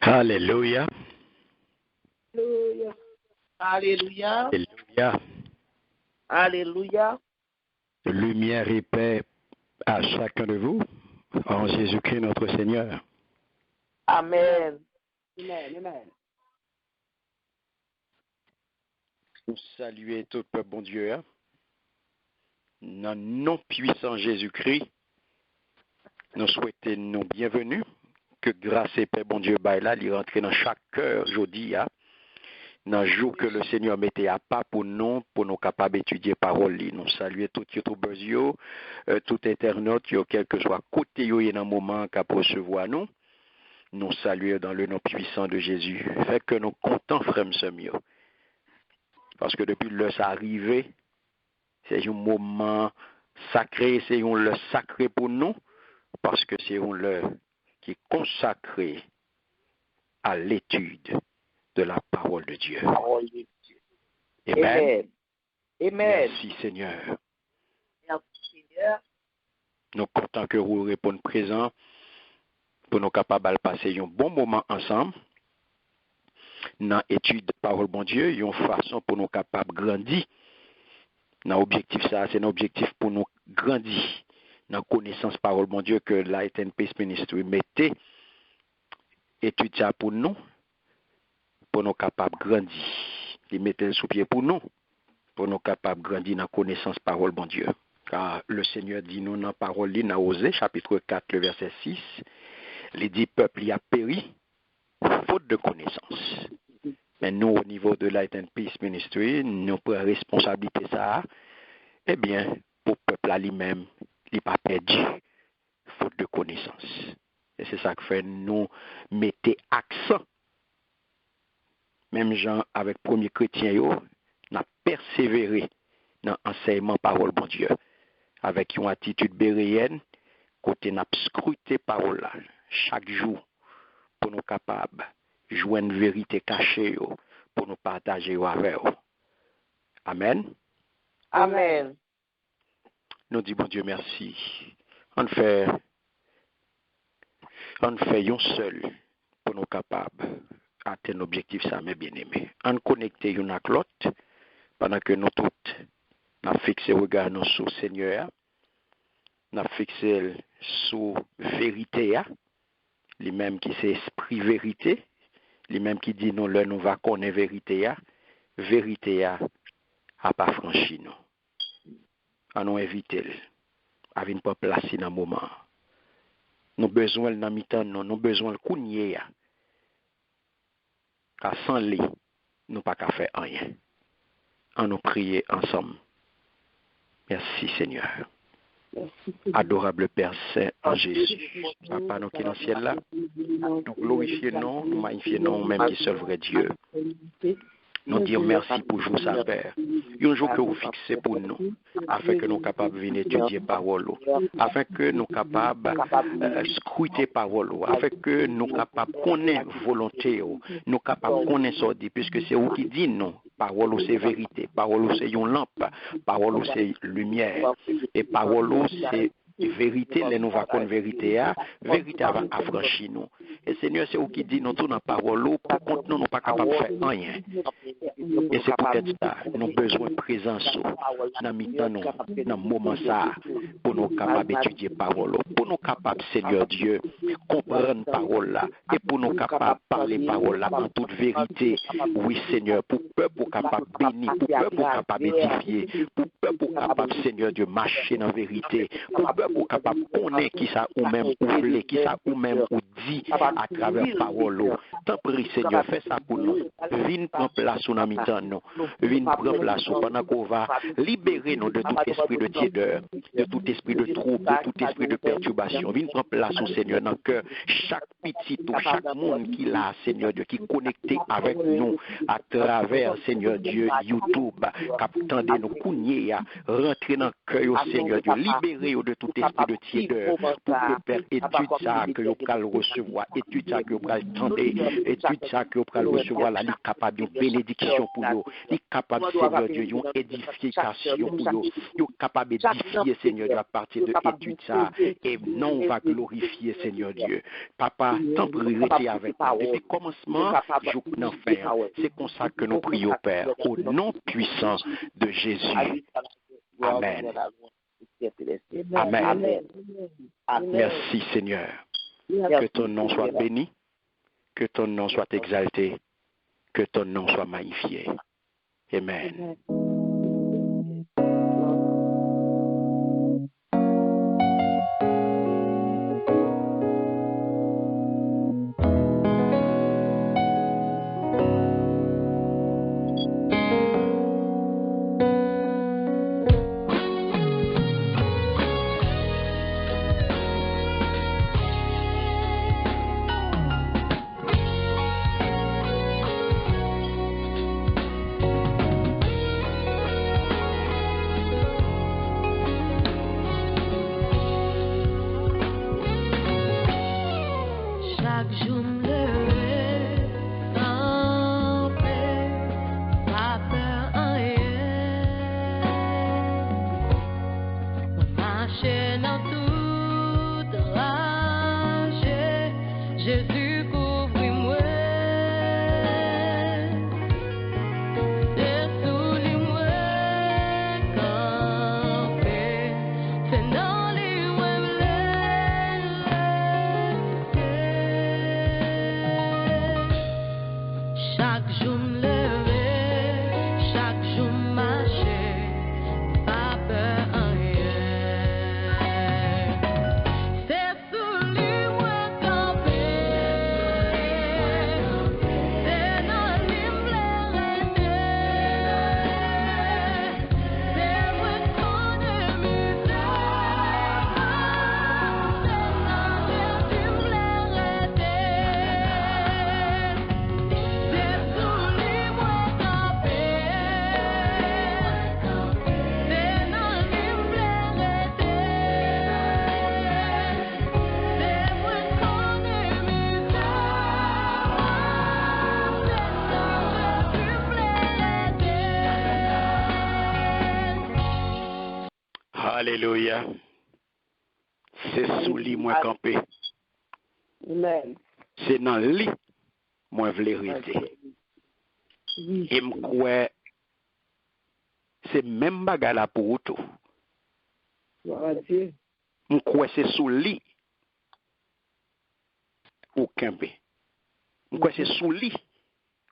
Alléluia. Alléluia. Alléluia. Alléluia. Lumière et paix à chacun de vous en Jésus-Christ notre Seigneur. Amen. Amen. Amen. Nous saluons tout le peuple bon Dieu. Dans le nom puissant Jésus-Christ, nous souhaitons nous bienvenue. Que grâce et paix bon Dieu baille là, il rentre dans chaque cœur aujourd'hui. Dans le jour que le Seigneur mettait à pas pour nous capables d'étudier parole. Nous saluons tous les youtubeurs, tout internaute, quel que soit côté yo dans le moment qu'à recevoir nous. Nous saluons dans le nom puissant de Jésus. Fait que nous comptons frère mieux. Parce que depuis le ça arrivé, c'est un moment sacré, c'est un le sacré pour nous, parce que c'est un le qui est consacré à l'étude de la parole de Dieu. Amen. Amen. Merci Seigneur. Merci Seigneur. Nous comptons que vous répondez présent pour nous capables de passer un bon moment ensemble dans l'étude de la parole de Dieu, une façon pour nous capables de grandir. Dans l'objectif, ça, c'est un objectif pour nous grandir dans la connaissance de la parole de Dieu que Light and Peace Ministry mettait. Étude ça pour nous capables de grandir. Il mettait sous pied pour nous capables de grandir dans la connaissance de la parole de Dieu. Car le Seigneur dit nous dans la parole, dans Osée, chapitre 4, le verset 6, il dit peuple y a péri, faute de connaissance. Mais nous, au niveau de Light and Peace Ministry, nous prenons responsabilité ça. Eh bien, pour le peuple à lui-même, il n'est pas perdu, faute de connaissance. Et c'est ça que fait nous mettons accent. Même gens avec premier chrétien, nous avons persévéré dans l'enseignement parole bon Dieu. Avec une attitude béréenne, côté nous avons scruté parole là, chaque jour, pour nous capables de jouer une vérité cachée pour nous partager avec vous. Amen. Amen. Nous disons bon Dieu merci. On fait un seul pour nous capables d'atteindre l'objectif ça, mes bien-aimés. On connecte une avec l'autre pendant que nous toutes nous fixé regard sur le Seigneur, nous fixé sur vérité, lui-même qui c'est esprit vérité, lui-même qui dit nous là nous va connaître vérité a pas franchi nous. On nous inviter à venir pas placer dans moment. Nous besoin dans mi-temps nous besoin le kounye car sans lui nous pas qu'à faire rien. On nous prier ensemble. Merci Seigneur. Adorable Père Saint en Jésus. Papa nous qui est dans le ciel là, nous glorifions, nous magnifions même qui seul vrai Dieu. Nous disons merci pour jour ça, Père. Un jour que vous fixez pour nous, afin que nous soyons capables de venir étudier parole, afin que nous soyons capables de scruter parole, afin que nous soyons capables de connaître volonté, nous soyons capables de connaître ça, puisque c'est vous qui dites non. Parole c'est vérité, parole c'est une lampe, parole c'est lumière, et parole c'est vérité, les nous va connaître vérité, vérité avant affranchir nous. Et Seigneur, c'est vous qui dit nous tout dans la parole, pour contre nous, nous pas capables de faire rien. Et c'est peut-être ça, nous avons besoin de présence dans le moment ça, pour nous capables d'étudier la parole, pour nous capables, Seigneur Dieu, comprendre la parole là, et pour nous capables de parler la parole là en toute vérité. Oui, Seigneur, pour peuple capable de bénir, pour peuple capable d'édifier, pour peuple capable, Seigneur Dieu, marcher dans la vérité, pour peuple capable de connaître qui ça ou même ouvrir, qui ça ou même ou dit à travers la parole. Tant pis, Seigneur, fais ça pour nous. Viens prendre place sur la mi-temps, nous. Viens prendre place pendant qu'on va libérer nous de tout esprit de tiédeur, de tout esprit de trouble, de tout esprit de perturbation. Viens prendre place au Seigneur dans le cœur. Chaque petit ou chaque monde qui l'a, Seigneur Dieu, qui est connecté avec nous à travers, Seigneur Dieu, YouTube, captandez nos cougniers, rentrer dans le cœur, Seigneur Dieu, libérer de tout esprit de tiédeur, pour que Père, étude ça que vous pouvez recevoir, étude ça que vous pouvez tenter, étude ça que vous pouvez recevoir, là, il est capable de bénédiction pour vous, il est capable, Seigneur Dieu, une édification pour vous, il est capable d'édifier, Seigneur Dieu, à partir de étude ça, et non, on va glorifier, Seigneur Dieu. Papa, tant pour rester avec nous, depuis le commencement, jusqu'à fin, c'est comme ça que nous prions, Père, au nom puissant de Jésus. Amen. Amen. Merci, Seigneur. Que ton nom soit béni, que ton nom soit exalté, que ton nom soit magnifié. Amen. Alléluia. C'est sous lit moi campé. Amen. C'est dans le lit moi vle rester. Et m'koué c'est même bagarre là pour tout. M'koué c'est sous lit ou campé. M'koué c'est sous lit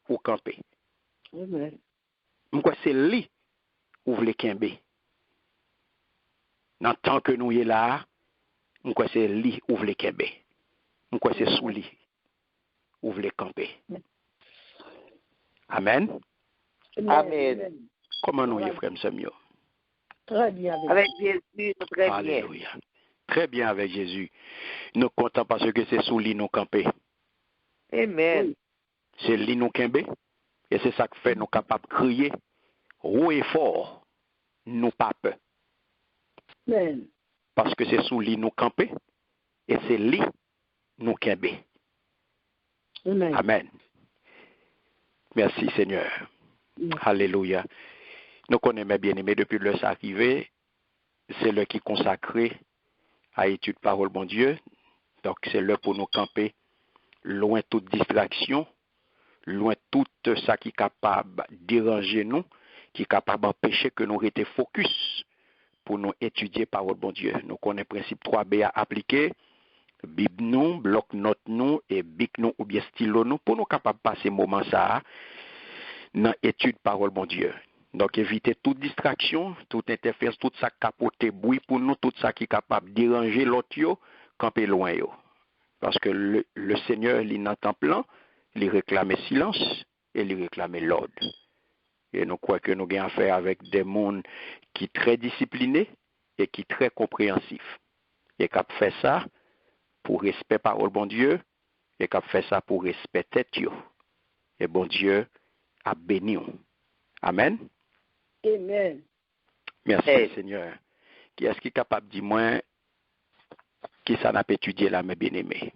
ou campé. Amen. M'koué c'est lit ou vle campé. Dans tant que nous y là, m'koué c'est lit ou vle campé. M'koué c'est sous lit ou vle camper. Amen. Amen. Comment nous y frère Samuel? Très bien. Avec Jésus, très bien. Alléluia. Très bien avec Jésus. Nous comptons parce que c'est sous lit nous camper. Amen. C'est lit nous camper. Et c'est ça qui fait nous capables de crier haut et fort. Nous pas peur. Amen. Parce que c'est sous lit nous camper. Et c'est lit nous camper. Amen. Amen. Merci Seigneur. Alléluia. Nous connaissons bien aimé depuis le ça arrivé. C'est le qui est consacré à étude parole bon Dieu. Donc c'est le pour nous camper loin toute distraction, loin tout ça qui est capable de déranger nous, qui est capable d'empêcher que nous restions focus pour nous étudier parole bon Dieu. Nous connaissons le principe 3B à appliquer. Bible nous, bloc-notes nous et bic nous ou bien stylo nous pour nous capables de passer moment ça dans l'étude parole bon Dieu. Donc éviter toute distraction, toute interférence, tout ça capoter bruit pour nous, tout ça qui est capable de déranger l'autre yo, camper loin yo. Parce que le Seigneur il n'entend plan, il réclame silence et il réclame l'ordre. Et nous croyons que nous avons affaire avec des mondes qui sont très disciplinés et qui sont très compréhensifs. Et qui fait ça pour respect parole bon Dieu, et qui fait ça pour respect tête yo. Et bon Dieu a béni. Amen. Amen. Merci Hey. Seigneur. Qui est-ce qui est capable de dire moi Qui ça n'a pas étudié là, mes bien-aimés?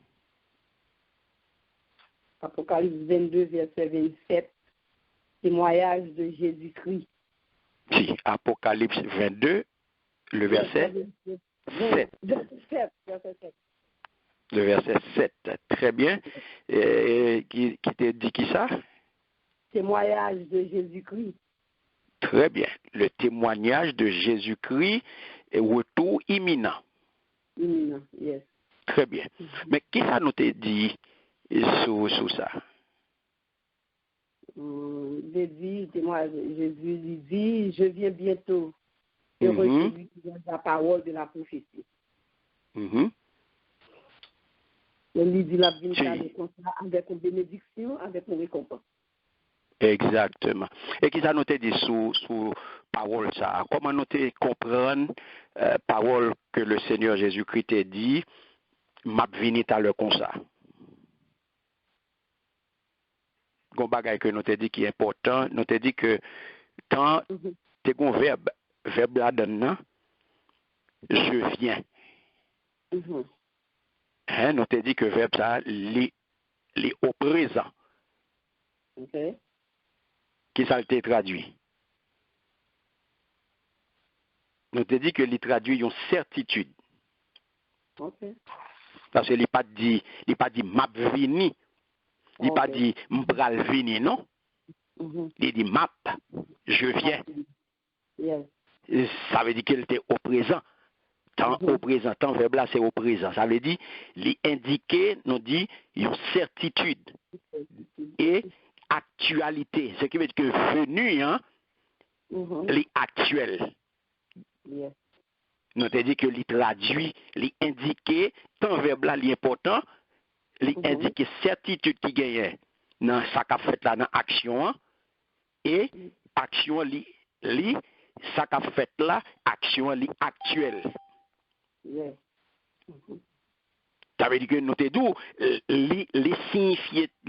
Apocalypse 22, verset 27. Témoignage de Jésus-Christ. Si, Apocalypse 22, le verset 7. Le verset 7. Très bien. Qui t'a dit qui ça? Témoignage de Jésus-Christ. Très bien. Le témoignage de Jésus-Christ est retour imminent. Imminent, yes. Très bien. Mais qui ça nous t'a dit sur ça? Jésus lui dit, je viens bientôt. Heureux celui qui garde la parole de la prophétie. Il lui dit la avec une bénédiction, avec une récompense. Exactement. Et qui ça nous t'a dit sous parole ça? Comment nous t'a comprendre parole que le Seigneur Jésus-Christ t'a dit, m'a venu à l'heure comme ça? Gon bagay que nous t'a dit qui est important, nous t'a dit que quand tu as un verbe là-dedans, je viens. Hein, nous t'a dit que verbe ça, li au présent. Okay. Qui ça le traduit? Nous t'a dit que li traduit une certitude. Okay. Parce que il pas dit m'a vini. Il pas dit m'bral vini, non? Il dit map, je viens. Yes. Ça veut dire qu'il était au présent. Tant au présent, tant verbe là, c'est au présent. Ça veut dire, il indiquer, nous dit, une certitude et actualité. Ce qui veut dire que venu, hein, actuel. Yes. Nous te dit que il traduit, il indiquer, tant verbe là, l'important, il indique certitude qui gagne dans ça qu'a fait là dans action et action li ça qu'a fait là action li actuelle. Yes. Ça veut dire que nous te dit les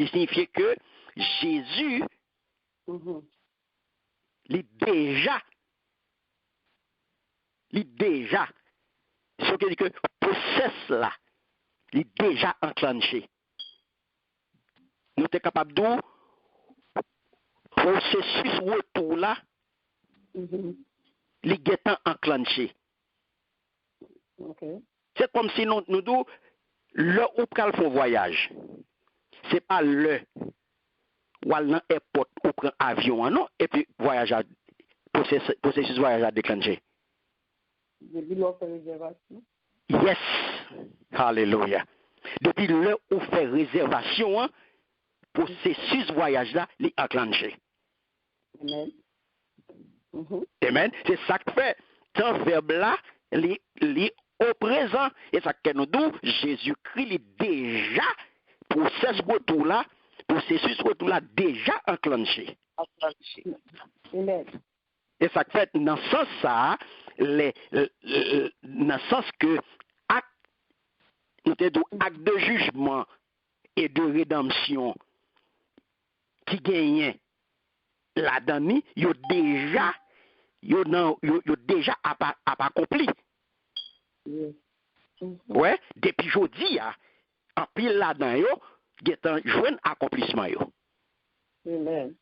signifier que Jésus il déjà ce qui dit que process là il est déjà enclenché. Nous sommes capables de processus retour là, il est enclenché. Okay. C'est comme si nous disons, le ou pral font voyage. C'est pas le ou al dans airport ou prend avion, non, et puis voyage à processus voyage à déclencher. Depuis l'offre réservation. Yes. Hallelujah. Depuis le ou fait réservation, processus voyage là, il est enclenché. Amen. Amen. C'est ça que fait. Tant verbe là, il est au présent. Et ça que nous dit, Jésus-Christ est déjà, processus retour là, déjà enclenché. Amen. Et ça fait dans ce sens ça, dans le sens que acte de jugement et de rédemption qui gagne là-dedans, il déjà accompli. Ouais, depuis jeudi, en pile là-dedans, il y a un accomplissement. Amen.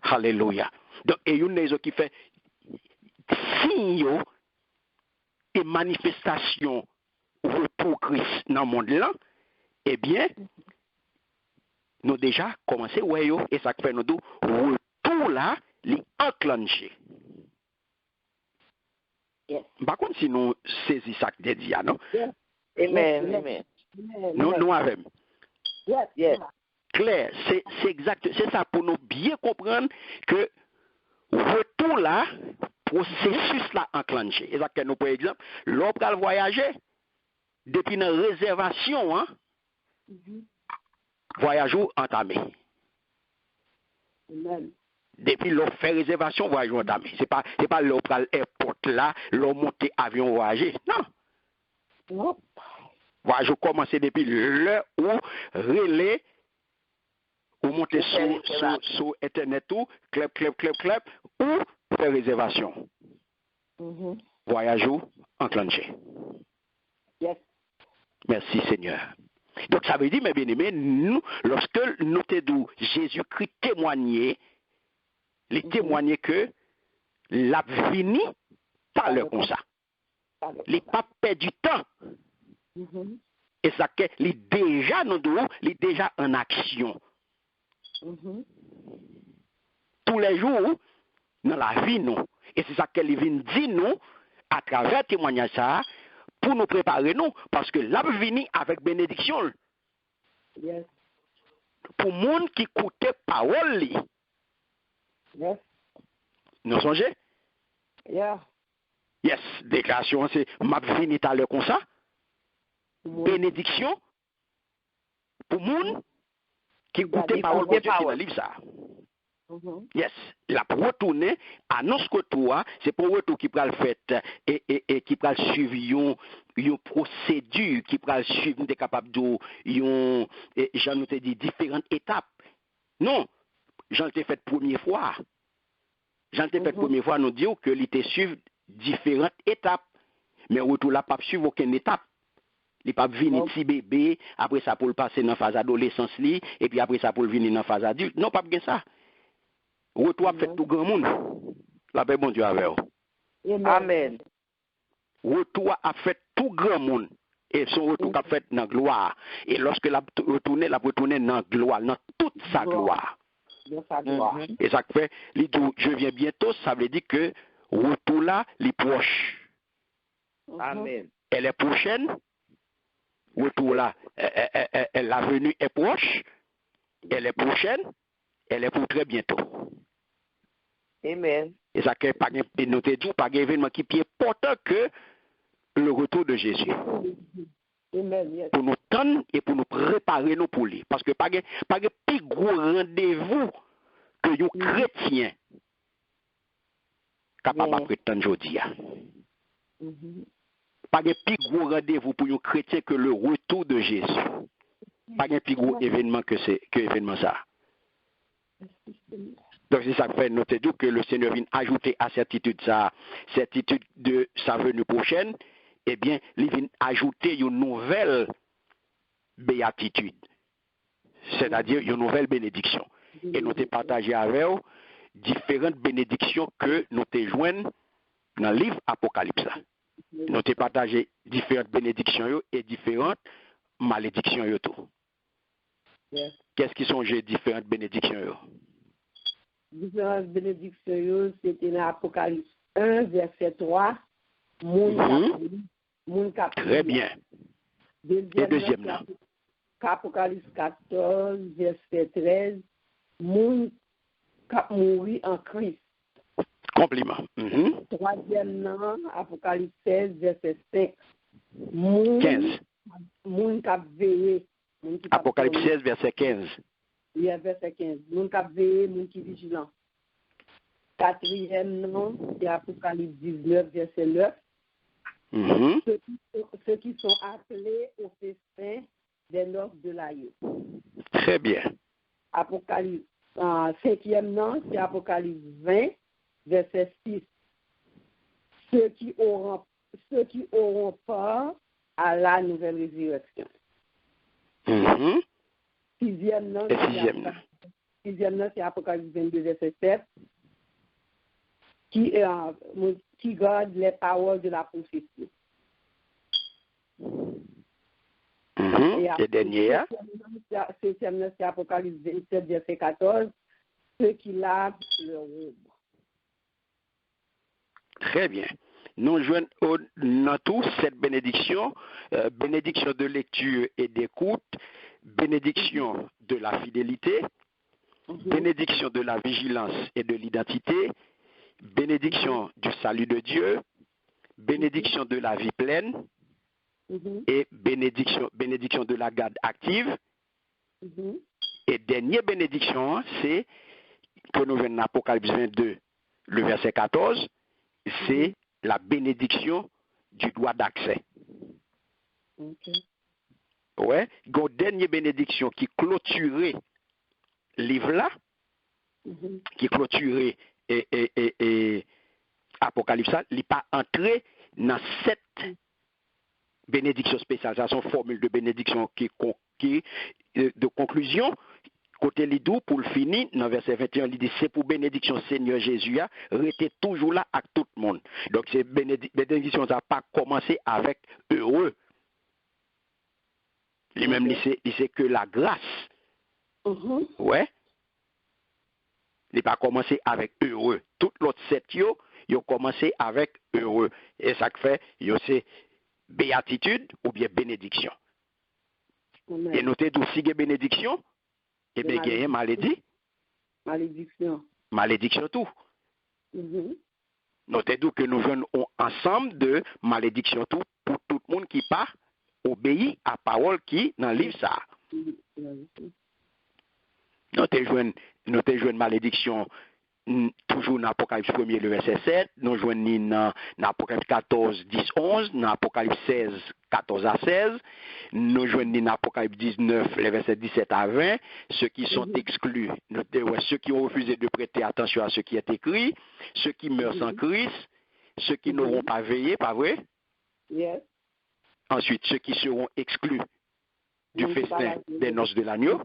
Alléluia. Donc, et une des qui fait signe et manifestation pour Christ dans le monde là, eh bien, nous déjà commencé, ouais, et ça fait nous deux, retour là, les enclencher. Yes. Par contre, si nous saisissons ça que dit, non? Yes. Amen. Amen. Nous avons. Yes. Yes. Claire, c'est exact, c'est ça pour nous bien comprendre que retour là, processus là enclenché. Et ça que nous, par exemple, l'on va voyager depuis une réservation, hein, voyage entamé. Amen. Depuis l'on fait réservation, voyage entamé. C'est pas l'on va l'airport là, l'on monte avion voyager. Non. Nope. Voyage commencer depuis le ou relais ou monter sur internet ou clap ou faire réservation. Voyage ou enclenché. Yes. Merci Seigneur. Donc ça veut dire, mes bien-aimés, nous, lorsque nous te disons Jésus-Christ témoignait, il témoignait que la vini par le comme ça. Il n'a pas perdu du temps. Et ça que il est déjà nous il est déjà en action. Tous les jours, dans la vie, nous. Et c'est ça qu'elle vient dire nous, à travers le témoignage ça, pour nous préparer nous, parce que là, vini avec bénédiction. Yes. Pour le monde qui écoutait parole, Yes. nous songez? Yeah. Yes, déclaration, c'est m'a vini à l'heure comme ça. Bénédiction pour le monde qui écoutait parole de Dieu qui dans le livre ça. Yes, la pour retourner, annonce que toi, c'est pour retour qui peut le faire et qui peut suivre une procédure, qui peut suivre, des capable de, j'en ai dit, différentes étapes. Non, j'en ai fait première fois. J'en ai fait première fois, nous disons que l'ité suivre différentes étapes, mais retour là, pas suivre aucune étape. Il pas venir petit bébé, après ça pour le passer dans la phase adolescence, et puis après ça pour le venir dans la phase adulte. Non, pas bien ça. Retour a fait tout grand monde. La paix, bon Dieu, avec vous. Amen. Retour a fait tout grand monde. Et son retour a fait dans la gloire. Et lorsque la retourné dans la gloire, dans toute sa gloire. Et ça fait, je viens bientôt, ça veut dire que retour là, il est proche. Amen. Elle est prochaine. Retour là, la venue est proche. Elle est prochaine. Elle est pour très bientôt. Amen. Et ça fait pas un événement qui est important que le retour de Jésus. Amen. Yes. Pour nous tendre et pour nous préparer nous pour lui. Parce que pas de plus gros rendez-vous que les chrétiens capables de prétendre aujourd'hui. Pas de plus gros rendez-vous pour les chrétiens que le retour de Jésus. Pas de plus gros événement que événement ça. Donc c'est ça que fait noter que le Seigneur vient ajouter à certitude de sa venue prochaine, eh bien, il vient ajouter une nouvelle béatitude, c'est-à-dire une nouvelle bénédiction. Et nous avons partagé avec vous différentes bénédictions que nous avons jointes dans le livre Apocalypse. Nous avons partagé différentes bénédictions et différentes malédictions. Qu'est-ce qui sont les différentes bénédictions? Différentes bénédictions, c'était dans Apocalypse 1, verset 3. Très bien. Deuxième. Apocalypse 14, verset 13. Moun kap mouri en Christ. Compliment. Troisième nom, Apocalypse 16, verset 5. 15. Moun kap veye. Apocalypse 16, verset 15. Oui, verset 15. Moun kap veye, moun ki vigilant. Quatrième nom, c'est Apocalypse 19, verset 9. Ceux qui sont appelés au festin des noces de l'agneau. Très bien. Apocalypse, cinquième nom, c'est Apocalypse 20, verset 6. Ceux qui auront part à la nouvelle résurrection. Sixième nom, c'est Apocalypse 22, verset 7. Qui garde les paroles de la prophétie. Et dernier. Septième, c'est Apocalypse 27, verset 14. Ceux qui lavent leur robe. Très bien. Nous joignons dans tout cette bénédiction, bénédiction de lecture et d'écoute, bénédiction de la fidélité, bénédiction de la vigilance et de l'identité, bénédiction du salut de Dieu, bénédiction de la vie pleine et bénédiction de la garde active. Et dernière bénédiction, c'est que nous venons d'Apocalypse 22, le verset 14, c'est la bénédiction du droit d'accès. Ouais, une dernière bénédiction qui clôturait le livre là, qui clôturait et Apocalypse, il n'est pas entré dans cette bénédiction spéciale, ça sont formule de bénédiction de conclusion. Côté Lidou, pour le finir, dans verset 21, il dit c'est pour bénédiction Seigneur Jésus, restez toujours là avec tout le monde. Donc, c'est bénédiction, ça n'a pas commencé avec heureux. Lui-même, c'est que la grâce. Ouais. Il n'a pas commencé avec heureux. Tout l'autre sept, ils ont commencé avec heureux. Et ça fait, c'est béatitude ou bien bénédiction. Amen. Et notez aussi que bénédiction, et bien il y a maladie. Malédiction. Malédiction tout. Notez que nous venons ensemble de malédiction tout pour tout le monde qui pas obéit à la parole qui dans le livre ça. Notez une malédiction toujours dans l'Apocalypse 1er, le verset 7, nous joignons dans l'Apocalypse 14, 10, 11, dans l'Apocalypse 16, 14 à 16, nous joignons dans l'Apocalypse 19, les versets 17 à 20, ceux qui sont exclus, ceux qui ont refusé de prêter attention à ce qui est écrit, ceux qui meurent sans Christ, ceux qui n'auront pas veillé, pas vrai? Yes. Ensuite, ceux qui seront exclus du festin des noces de l'agneau.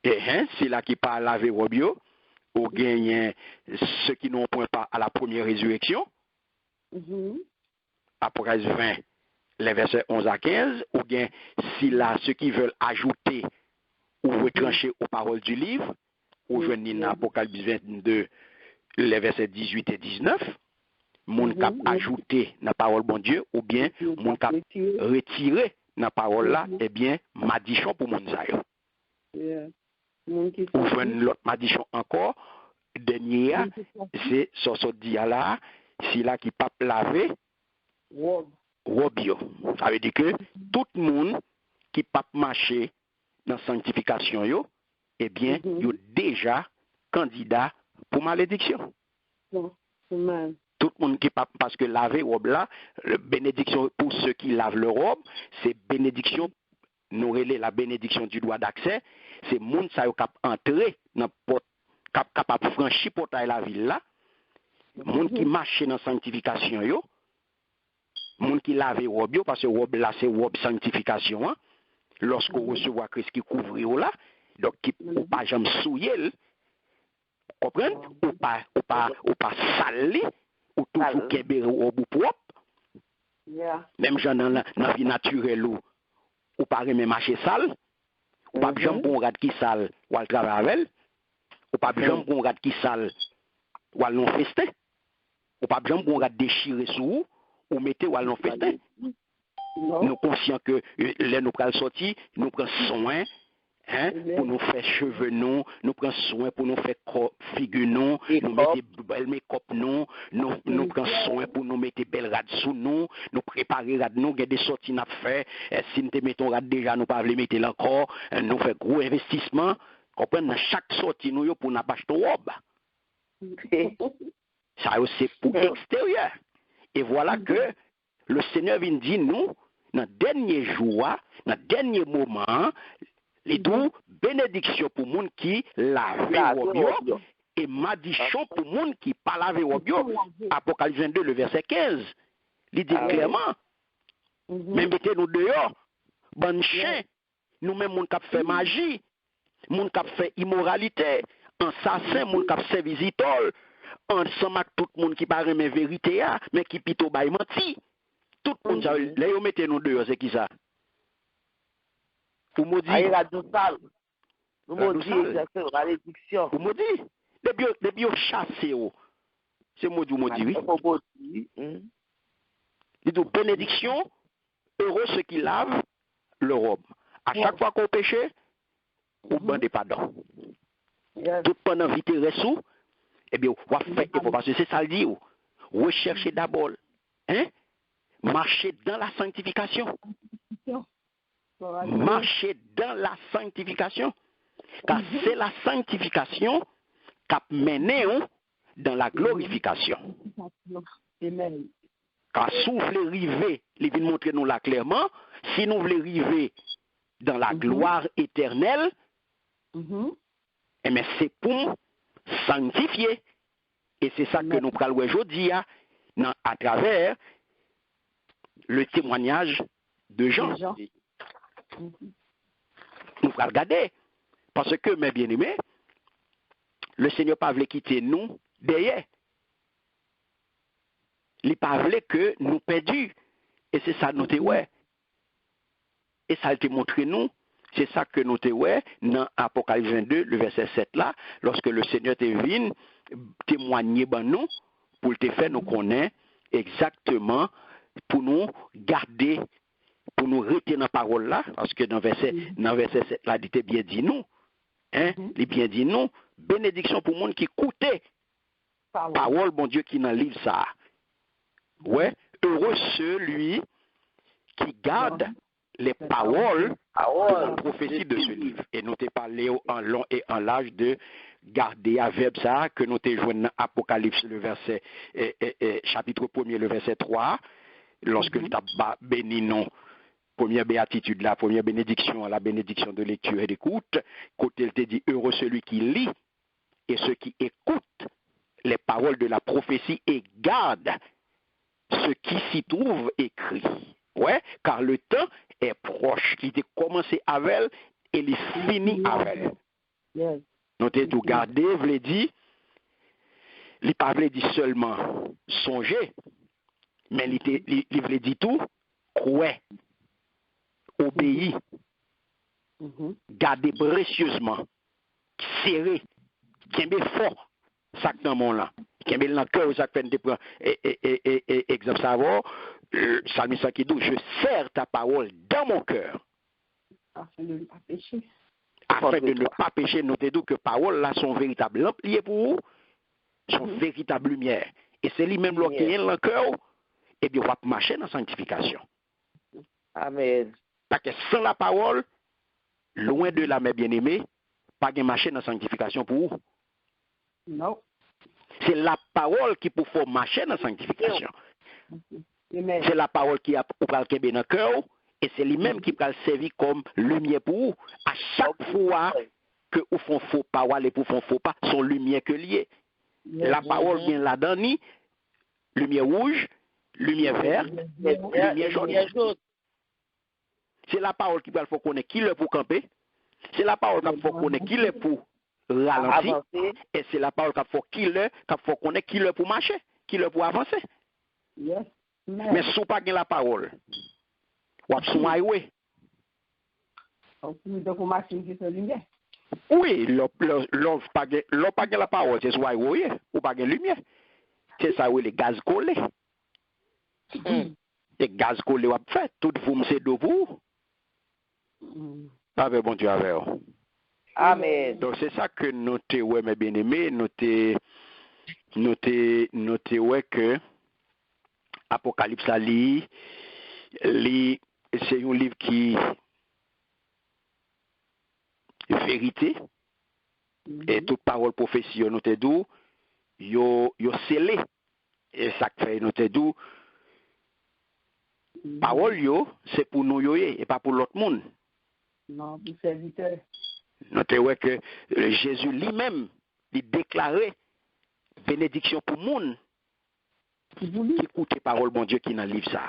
Et c'est là qui parle laver Robio, ou gagne ceux qui n'ont point pas à la première résurrection. Apocalypse 20, les versets 11 à 15, ou bien si là ceux qui veulent ajouter ou retrancher aux paroles du livre, ou je dis dans Apocalypse 22, les versets 18 et 19, mon cap ajouter dans la parole bon Dieu, ou bien mon cap retirer dans la parole là, eh bien, madichon pour mon zayo. Ou je l'autre madichon encore, dernier, c'est ce dia là, si là qui pas lavé, Robio. Ça veut dire que tout le monde qui pas marché dans la sanctification, eh bien, il est déjà candidat pour malédiction. Tout le monde qui pas, parce que laver robe là, bénédiction pour ceux qui lavent leur robe, c'est bénédiction, nous relais la bénédiction du droit d'accès, c'est monde ça cap entrer dans porte capable franchir portail la ville là, monde qui marche dans sanctification yo, monde qui lave robe parce que robe là c'est robe sanctification hein? Lorsqu'on reçoit Christ qui couvre là, donc qui ou pas jamais souiller, comprendre ou pas saler ou toujours kembe robe propre. Même gens dans la vie naturelle ou pas remet marcher sale, ou pas jamais bon rat qui sale ou al travailler avec, ou pas jamais bon rat qui sale ou al non festin, ou pas jamais bon rat déchirer sous ou mettez ou al non festin. Nous conscients que les nous pral sortir, nous prenons soin pour nous faire cheveux nous prenons soin pour nous faire figure nous mettons belle make-up nous prenons soin pour nous mettre belle rad sous nous préparer rad nous des sorties n'a fait si nous te mettons rad déjà nous pas les mettre encore nous fait gros investissement comprendre dans chaque sortie nous pour n'a pas acheter robe. Ça c'est pour l'extérieur. Et voilà que le Seigneur vient dire nous dans le dernier jour, dans le dernier moment, les deux bénédictions pour les gens qui lavent robio et malédiction pour les gens qui ne pas lavent robio. Apocalypse 22, le verset 15. Il dit clairement, mais mettez-nous dehors, bon chien, nous-mêmes, nous qui fait magie, nous qui fait immoralité, assassin, nous qui fait visiteur, ensemble avec tout le monde qui parle de vérité, mais qui plutôt baille menti. Tout le monde, là, vous mettez nous dehors, c'est qui ça? Vous me dites. Vous me dites exactement, la réduction. Vous me dites. Depuis vous chassez, c'est moi qui vous dis. Il dit bénédiction, heureux ceux qui lavent leur robe. À chaque fois qu'on péche, vous bandez pardon. Tout pendant vite ressous, eh bien, on va faire effort parce que c'est ça le dit. Recherchez d'abord. Marcher dans la sanctification. Marcher dans la sanctification. Car c'est la sanctification qui a mené dans la glorification. Car si vous voulez arriver, il vient montrer nous là clairement, si nous voulons arriver dans la gloire éternelle, mais c'est pour sanctifier. Et c'est ça que nous parlons aujourd'hui à travers le témoignage de Jean. Nous allons regarder. Parce que, mes bien-aimés, le Seigneur pas voulu quitter nous derrière. Il pas voulu que nous perdions. Et c'est ça nous te ouais. Et ça te montré nous. C'est ça que nous te ouais dans Apocalypse 22, le verset 7 là, lorsque le Seigneur te vient témoigner ben nous, pour te faire nous connaître exactement, pour nous garder, pour nous rester dans la parole là, parce que dans verset 7 là, il était bien dit nous. Hein? Il bien dit nous, bénédiction pour le monde qui écoutait parole, bon Dieu, qui dans le livre ça. Ouais, heureux celui qui garde les paroles de la prophétie de ce livre. Et nous t'ai parlé en long et en large de garder à verbe ça, que nous t'ai joué dans Apocalypse, le verset, chapitre 1er, le verset 3, lorsque il t'a béni non. Première béatitude, la première bénédiction, la bénédiction de lecture et d'écoute, côté il te dit heureux celui qui lit et ceux qui écoutent les paroles de la prophétie et gardent ce qui s'y trouve écrit. Ouais, car le temps est proche. Il était commencé avec elle et il finit avec elle. Yes. Nous t'ai tout gardé, voulait dire, il pas voulait dire seulement songer, mais il voulait dire tout, croire, obéir, garder précieusement, serrer, qu'aimer fort, ça que dans mon là. Qu'aimer dans le cœur, ça que fait prendre exemple savoir, Salmiste qui dit, je serre ta parole dans mon cœur. Afin de ne pas pécher. Afin de ne pas pécher, nous te dit que parole là sont véritable lampe liée pour vous, sont véritable lumière. Et c'est lui-même qui est dans le cœur, et bien on va marcher dans la sanctification. Amen. Parce que sans la parole, loin de la, mes bien-aimés, pas de marcher dans la sanctification pour vous. Non. C'est la parole qui peut faire marcher dans la sanctification. Amen. C'est la parole qui a pour le dans le cœur, et c'est lui-même qui peut servir comme lumière pour vous. À chaque fois que vous font faux parole et pour font faux pas, sont lumière que liée. La parole vient là-dedans, lumière rouge, lumière verte, lumière jaune. C'est la parole qui va faire connaître qui le pour camper. C'est la parole qui va faire connaître qui le pour ralentir. Et c'est la parole qui va faire connaître qui le pour marcher, qui le pour avancer. Yes. Mais si vous n'avez pas la parole, vous avez son highway. Donc, on machine qui se lumière. Oui, l'on pas la parole, c'est soit highway, ou pas de lumière. C'est ça, oui, les gaz collés. Les gaz collés, vous fait, tout vous c'est de vous. Avec bon Dieu, avec vous. Amen. Donc, c'est ça que nous te, ouais, mes bien-aimés, nous te, ouais, que Apocalypse, c'est un livre qui est vérité, et toute parole prophétie, nous te dit, yo scellé, et ça fait, nous te dit, parole, c'est pour nous, et pas pour l'autre monde. Non, pour serviteur. Nous te ouais que Jésus lui-même, il déclarait bénédiction pour le monde qui écoute les paroles, bon Dieu, qui dans le livre ça.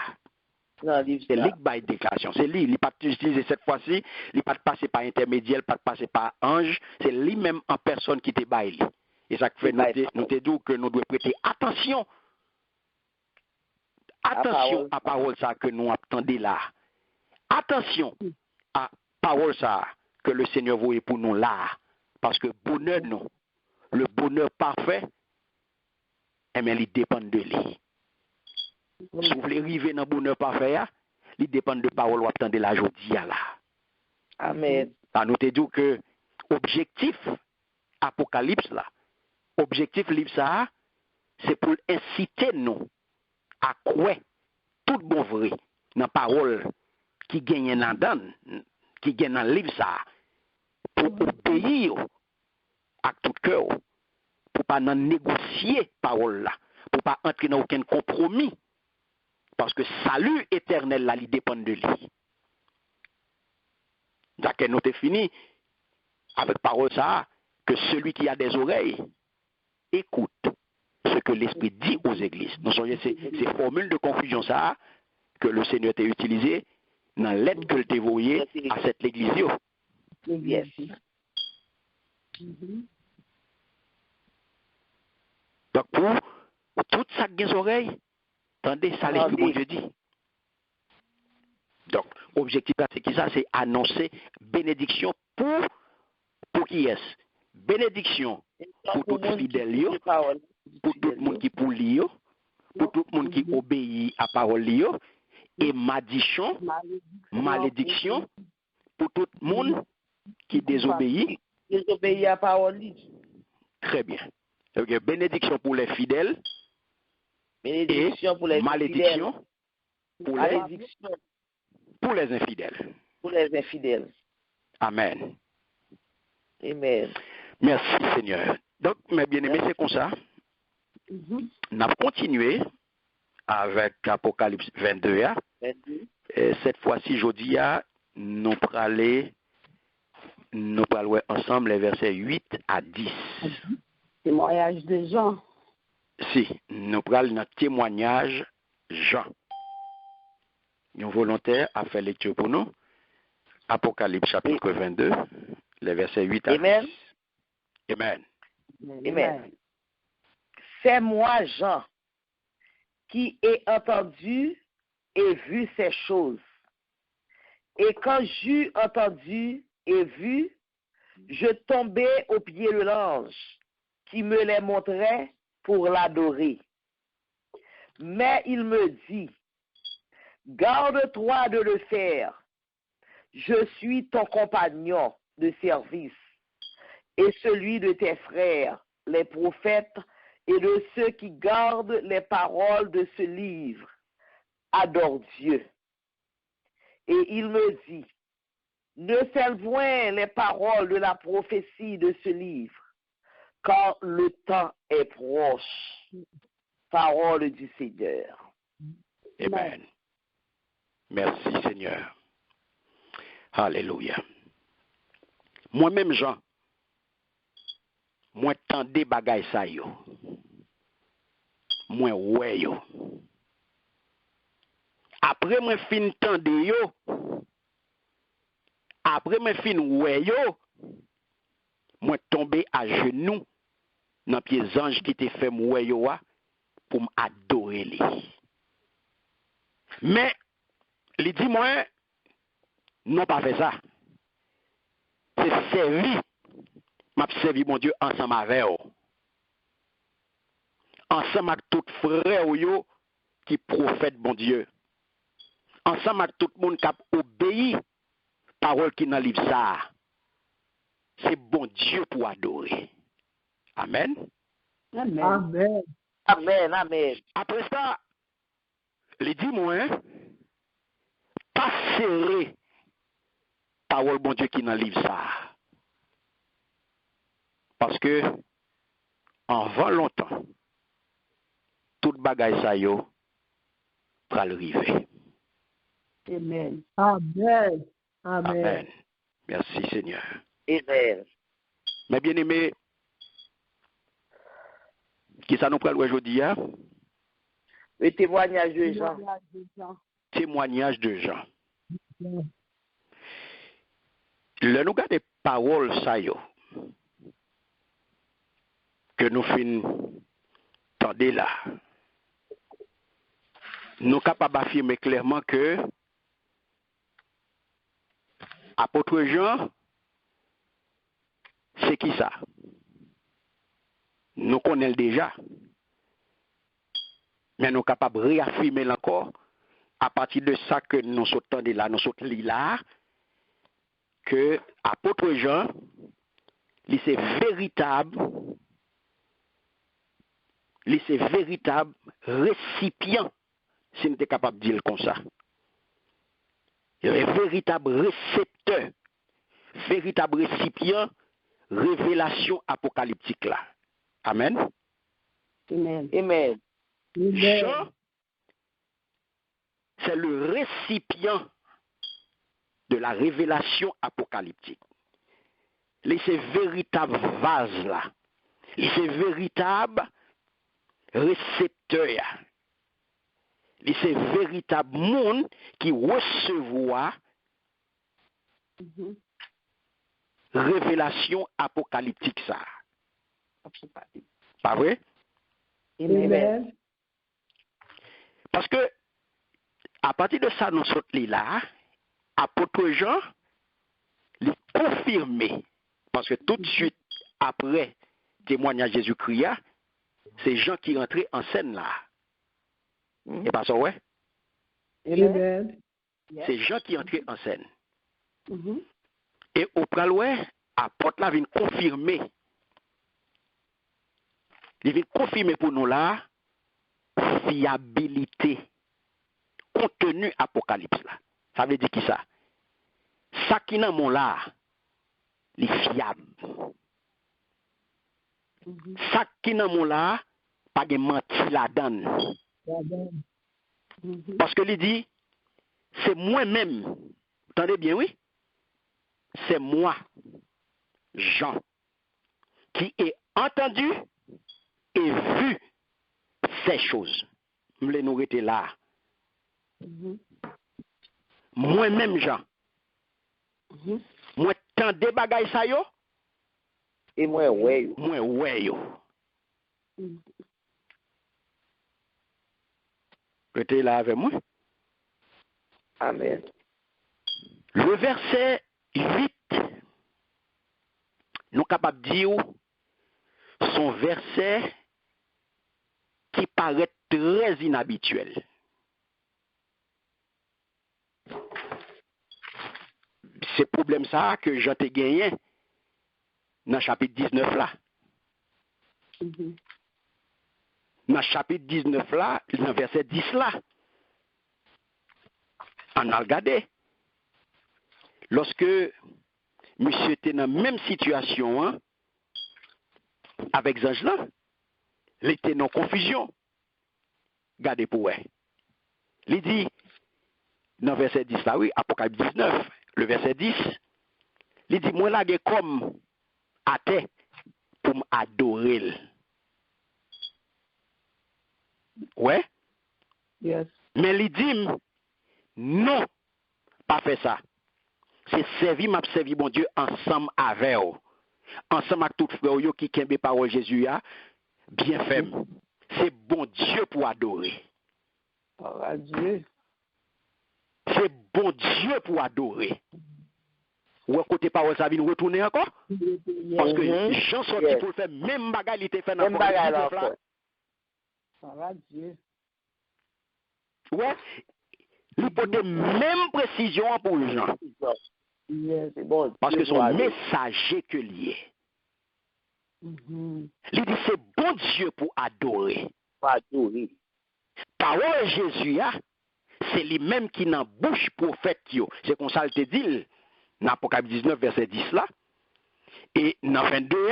C'est lui qui a déclaration. C'est lui. Il n'a pas utilisé cette fois-ci. Il n'a pas passé par intermédiaire, il n'a pas passé par ange. C'est lui-même en personne qui te baille. Et ça fait nous te dit que nous devons prêter attention. Attention à la parole ça que nous attendons là. Attention à la parole ça que le Seigneur voulait pour nous là. Parce que bonheur, non. Le bonheur parfait, eh bien, il dépend de lui. Si vous voulez arriver dans le bonheur parfait, il dépend de parole ou attendre la journée là. Amen. Nous te dit que objectif Apocalypse là, objectif livre ça, c'est pour inciter nous à croire tout bon vrai dans la parole qui gagne dans le livre ça, pour obéir à tout cœur, pour pas négocier parole là, pour pas entrer dans aucun compromis. Parce que salut éternel, là, il dépend de lui. D'accord, nous t'es fini avec parole ça, que celui qui a des oreilles écoute ce que l'Esprit dit aux églises. Nous sommes ces formules de confusion ça, que le Seigneur t'a utilisé dans l'aide que t'a envoyé à cette église. Yes. Donc, pour tout ça qui est oreilles, attendez, ça l'esprit bon Dieu dit. Donc, objectif, c'est qui ça? C'est annoncer bénédiction pour qui est-ce? Bénédiction pour tout fidèle, pour tout le monde qui pour lui, pour tout le monde qui obéit à parole lui, et malédiction pour tout le monde qui désobéit. Désobéit à parole. Très bien. Donc, bénédiction pour les fidèles. Bénédiction pour les malédiction infidèles. Pour les infidèles. Pour les infidèles. Amen. Amen. Merci Seigneur. Donc, mes bien-aimés, c'est comme ça. On a continué avec Apocalypse 22. Et cette fois-ci, jeudi, nous parlons ensemble les versets 8 à 10. Témoignage de Jean. Si, nous parlons notre témoignage Jean. Nous volontaires à faire lecture pour nous. Apocalypse chapitre 22, les versets 8 à 10. Amen. Amen. C'est moi, Jean, qui ai entendu et vu ces choses. Et quand j'eus entendu et vu, je tombais aux pieds de l'ange qui me les montrait pour l'adorer. Mais il me dit, garde-toi de le faire. Je suis ton compagnon de service et celui de tes frères, les prophètes, et de ceux qui gardent les paroles de ce livre. Adore Dieu. Et il me dit, ne scelle point les paroles de la prophétie de ce livre, car le temps est proche. Parole du Seigneur. Amen. Merci Seigneur. Alléluia. Moi-même, Jean, moi tendez bagay sa yo. Moi ouais yo. Après moi fin tende yo. Après moi fin ouais yo. Moi tomber à genoux dans pieds ange qui te fait ouais yo pour m'adorer li. Mais il dit moi non pas fait ça. C'est servi. M'a servi mon Dieu ensemble avec eux. Ensemble avec tout frère yo qui prophète bon Dieu. Ensemble avec tout le monde qui a obéi parole qui dans livre ça. C'est bon Dieu pour adorer. Amen. Amen. Amen. Amen. Amen. Après ça, il dit moi pas serrer parole bon Dieu qui dans livre ça. Parce que avant longtemps tout bagay sa yo pral rive. Amen. Amen. Amen. Merci Seigneur. Amen. Mes bien-aimés, qui ça nous pral aujourd'hui? Le témoignage de Jean. Témoignage de Jean. Le nous garde paroles sa yo que nous fin tendez là. Nous capables d'affirmer clairement que apôtre Jean, c'est qui ça? Nous connaissons déjà. Mais nous sommes capables de réaffirmer encore, à partir de ça que nous sommes là, nous sommes là, que apôtre Jean, c'est véritable récipient, si nous sommes capables de dire comme ça. Il est un véritable récepteur, véritable récipient, révélation apocalyptique là. Amen. Amen. Amen. Jean, c'est le récipient de la révélation apocalyptique. C'est véritable vase là. C'est véritable récepteur. c'est véritable monde qui recevoir révélation apocalyptique ça. Pas vrai? Amen. Parce que à partir de ça, nous sommes là, apôtre Jean, il confirmé. Parce que tout de suite après témoignage de Jésus-Christ, c'est Jean qui rentrait en scène là. Et pas ça, ouais? Amen. C'est Jean qui entrait en scène. Et au praloué, apôtre là vient confirmer. Il vient confirmer pour nous là, fiabilité, contenu apocalypse là. Ça veut dire qui ça? Ça qui n'a mon là, il est fiable. Ça qui n'a mon là, pas de menti la donne. Parce que il dit, c'est moi-même. Vous entendez bien, oui? C'est moi, Jean, qui ai entendu et vu ces choses. Nous les nous étions là. Moi-même, Jean. Moi, tant de bagailles ça yo. Et moi, ouais. Moi, ouais yo. Vous étiez là avec moi? Amen. Le verset 8, nous sommes capables de dire son verset qui paraît très inhabituel. C'est le problème ça que j'ai gagné dans le chapitre 19 là. Dans le chapitre 19 là, dans le verset 10 là, on a regardé. Lorsque monsieur était dans la même situation hein, avec Zange là, il était dans confusion. Regardez pour vous. Il dit, dans le verset 10 là, oui, Apocalypse 19, le verset 10, il dit, moi là, j'ai comme à terre pour m'adorer. Ouais? Yes. Mais il dit, non, pas fait ça. C'est servi, m'a servi bon Dieu ensemble avec eux. Ensemble avec tout frère yo qui kembe parole Jésus a bien fait. C'est bon Dieu pour adorer. Oh, Dieu. C'est bon Dieu pour adorer. Ou à côté parole ça vient retourner encore? Parce que Jean sorti pour faire même bagarre il était fait dans la Ça va Dieu. Ouais. Il porte même précision pour Jean. Yes. C'est bon. Parce que son messager que lié. Il dit c'est bon Dieu pour adorer. Adorer. Parole Jésus, c'est lui-même qui n'a bouche prophète. C'est comme ça, il te dit, dans Apocalypse 19, verset 10 là. Et dans 22,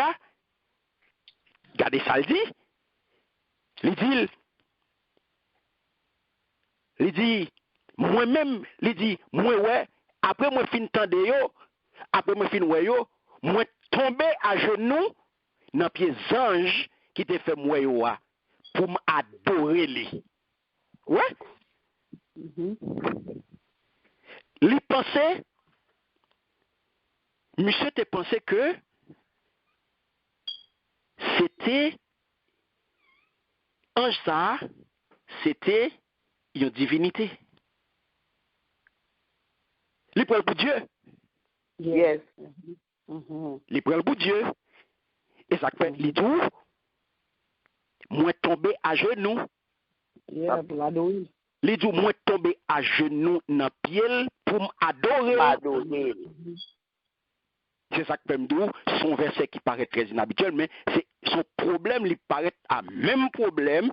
regardez ça, il dit, moi-même, il dit, moi, ouais, après moi fin tande yo, après moi fin ouais yo, moi tombé à genoux dans pied ange qui te fait moi yo pour m'adorer lui. Ouais? Il pensait, monsieur te pensait que c'était ange ça, c'était une divinité. Il prend pour Dieu. Yes. Il prend pour Dieu. Et ça fait, il dit, moi tombé à genoux. Yeah, pour l'adorer. Il dit, moi tombé à genoux dans pied pour m'adorer. C'est ça que peut me dire, son verset qui paraît très inhabituel, mais c'est son problème, il paraît à même problème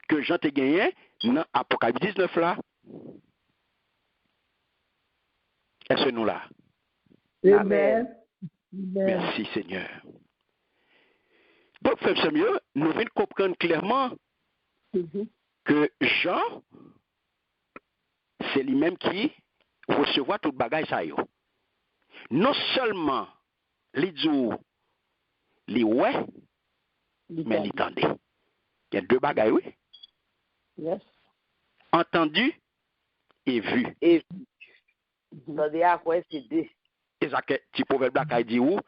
que Jean te gagné dans Apocalypse 19 là. Est-ce nous là? Amen. Merci Seigneur. Donc, frère Samuel, nous venons comprendre clairement que Jean, c'est lui-même qui recevra tout le bagage ça yo. Non seulement les jours, les ouais, mais les tendez. Il y a deux bagages, oui. Yes. entendu et vu. Et tendez à quoi c'est deux. Et ça que petit proverbe là qui dit où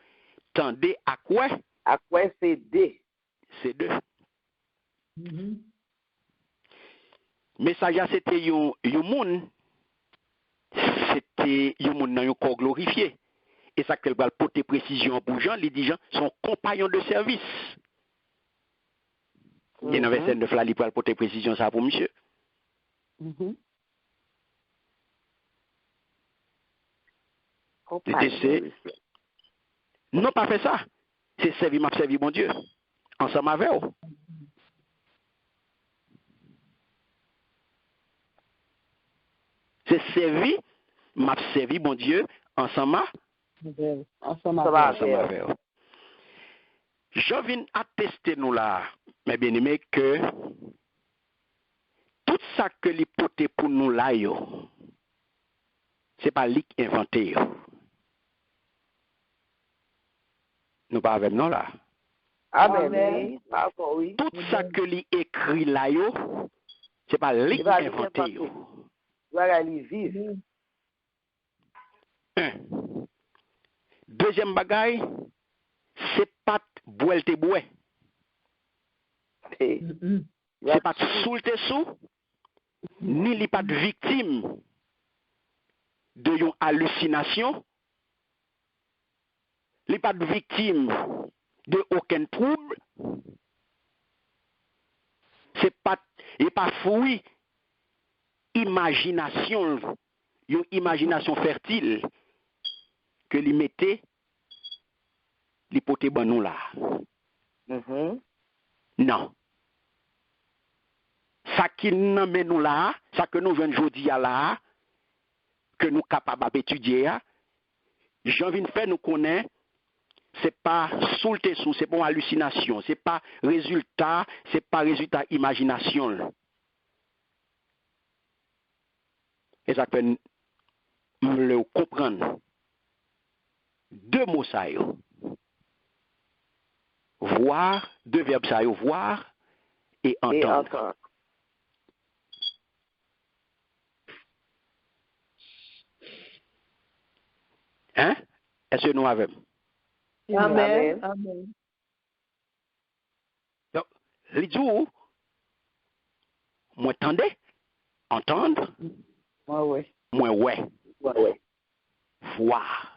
tendez à quoi? À quoi c'est deux. C'est deux. Message c'était un monde, c'était un monde dans un corps glorifié. Et ça qu'elle va porter précision pour Jean, les dit Jean, son compagnon de service. Il y a une verset de là, il va porter précision ça pour monsieur. Non, pas fait ça. C'est servir, m'a servi mon Dieu. Ensemble avec vous. C'est servi, m'a servi mon Dieu, ensemble avec vous. Je viens attester nous là, mes bien-aimés, que tout ça que les potés pour nous là, c'est pas lui qui inventé. Nous pas avec nous là. Amen. Oui. Tout ça que les écrit là, c'est pas lui qui inventé. Voilà, les vivre. Deuxième bagaille, c'est pas boire te bois. C'est pas soulte sous, ni li pas de victime de une hallucination, li pas de victime de aucun trouble. C'est pas et pas fruit imagination, une imagination fertile que li mettait li pote ban nous là. Non. Ça qui nous mène nous là, ça que nous venons aujourd'hui là, que nous capables d'étudier, j'en viens de faire nous connaître, c'est pas soulte sous, c'est pas hallucination, c'est pas résultat imagination. Et ça peut le comprendre. Deux mots ça yo. Voir, deux verbes ça yo, voir et entendre. Hein? Est-ce que nous avons? Amen. Amen. Donc, les jours, moi tendez, entendre, moi ouais, voir.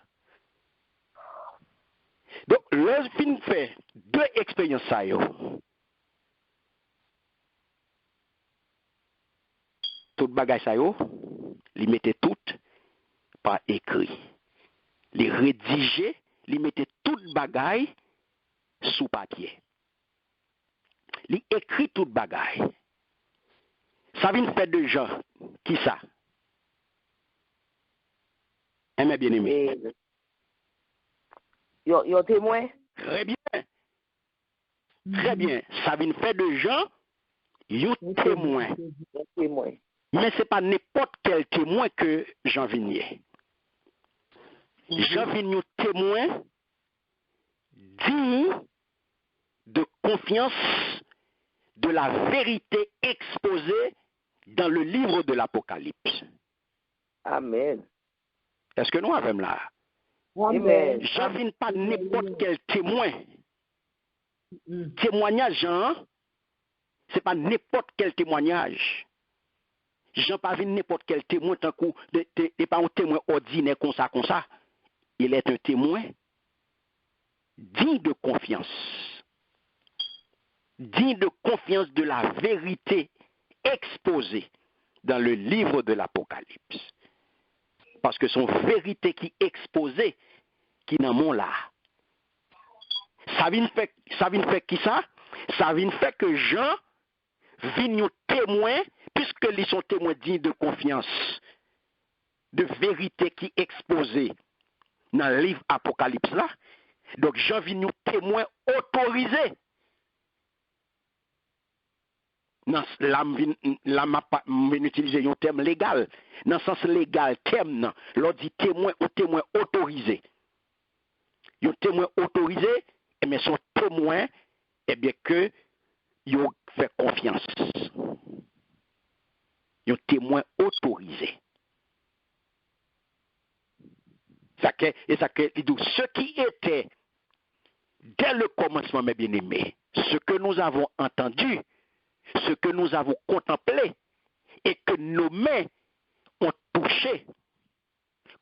Donc, le film fait deux expériences ça yo. Tout bagage ça yo, les mettez toutes par écrit. Les rédiger, les mettez toute bagaille sous papier. Les écrit toute bagaille. Ça vient faire de gens qui ça? Mes bien-aimés. Yo témoin? Très bien. Très bien. Ça vient faire de gens, yo témoin. Mais ce n'est pas n'importe quel témoin que Jean Vignier. Jean Vignier témoin digne de confiance de la vérité exposée dans le livre de l'Apocalypse. Amen. Est-ce que nous avons là? Amen. Jean Vignier pas n'importe quel témoin. Témoignage, Jean, ce n'est pas n'importe quel témoignage. Jean pas vu n'importe quel témoin, tant coup, n'est pas un témoin ordinaire comme ça. Il est un témoin digne de confiance. Digne de confiance de la vérité exposée dans le livre de l'Apocalypse. Parce que son vérité qui est exposée, qui n'en mon là. Ça vient faire qui ça? Ça vient faire que Jean vigne témoin, puisque ils sont témoins dignes de confiance, de vérité qui est exposée dans le livre Apocalypse là. Donc Jean vigne témoin autorisé. Là, je vais utiliser un terme légal. Dans le sens légal, terme, l'on dit témoin ou témoin autorisé. Un témoin autorisé, mais son témoin, eh bien que il fait confiance. un témoin autorisé. Ce qui était dès le commencement, mes bien-aimés, ce que nous avons entendu, ce que nous avons contemplé et que nos mains ont touché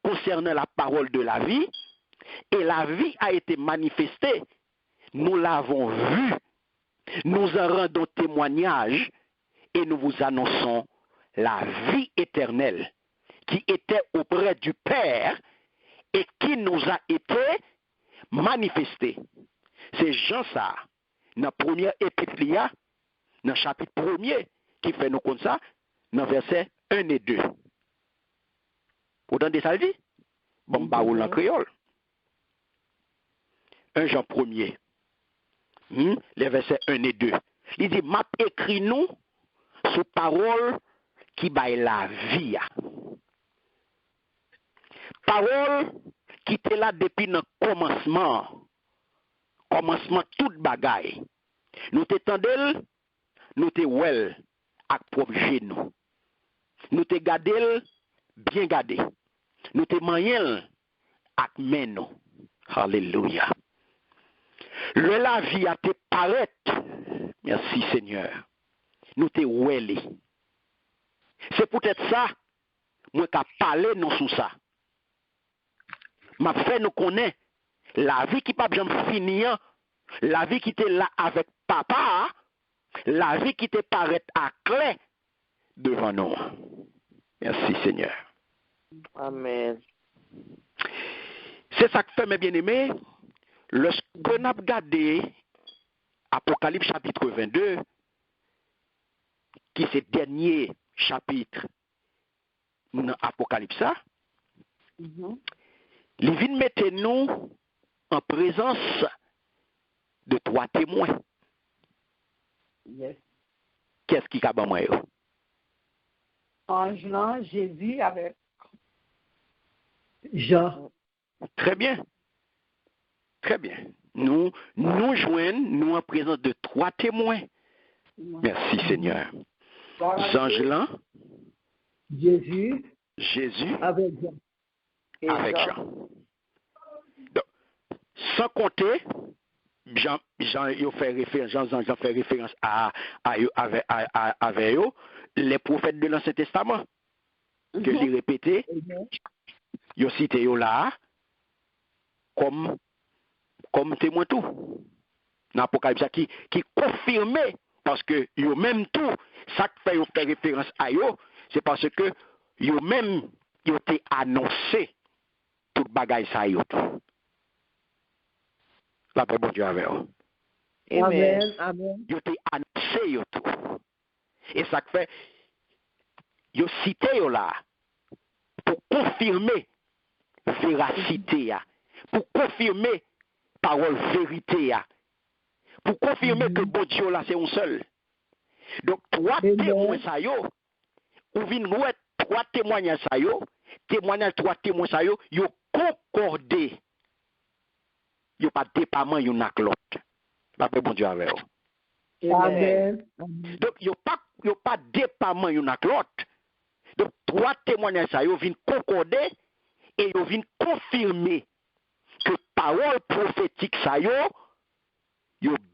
concernant la parole de la vie, et la vie a été manifestée, nous l'avons vue, nous en rendons témoignage et nous vous annonçons la vie éternelle qui était auprès du Père et qui nous a été manifestée. C'est Jean ça, dans la première épître, dans le chapitre 1er, qui fait nous comme ça, dans versets 1 et 2. Vous entendez ça dit? Bon, bah, ou en créole. 1 Jean 1er, les versets 1 et 2. Il dit, m'a écrit nous sous parole qui baille la vie. Parole qui était là depuis le commencement toute bagaille. Nous t'étendons, nous te well avec propre genou. Nous te gardel bien gardé. Nous te manyen avec main nous. Alléluia. Le la vie a te paraître. Merci Seigneur. Nous te wellé. C'est peut-être ça, moi qui parlé non sous ça. M'a fait nous connaître la vie qui pas bien finir, la vie qui était là avec papa, la vie qui te paraît à clé devant nous. Merci Seigneur. Amen. C'est ça que fait mes bien-aimés. Lorsque nous avons regardé Apocalypse chapitre 22, qui est le dernier chapitre dans Apocalypse, il vient mettre nous en présence de 3 témoins. Yes. Qu'est-ce qui a ban moi? Ange là, Jésus avec Jean. Très bien. Très bien. Nous joignons, nous en présence de 3 témoins. Merci Seigneur. Ange là, Jésus avec Jean. Donc, sans compter, Jean fait référence avec eux, les prophètes de l'Ancien Testament, que j'ai répété, ils cité là comme témoin tout. Dans l'Apocalypse qui confirmait, parce que yo même tout, ça fait référence à eux, c'est parce que yo même yo t'ai annoncé tout bagaille ça yo tout. La paix bon Dieu avec eux. Amen. Amen. Yo t'ai annoncé yo tout. Et ça fait yo cité yo là pour confirmer véracité, pour confirmer parole vérité, pour confirmer que bon Dieu là c'est un seul. Donc 3 témoins ça yo, ou vinn ouais 3 témoignages ça yo, 3 témoins ça yo concordé. Yo pas dépendant yon ak l'autre. La paix bon Dieu avec eux. Amen. Donc yo pas dépendant yon ak l'autre. Donc 3 témoignages ça yo vinn concorder et yo vinn confirmer que parole prophétique ça yo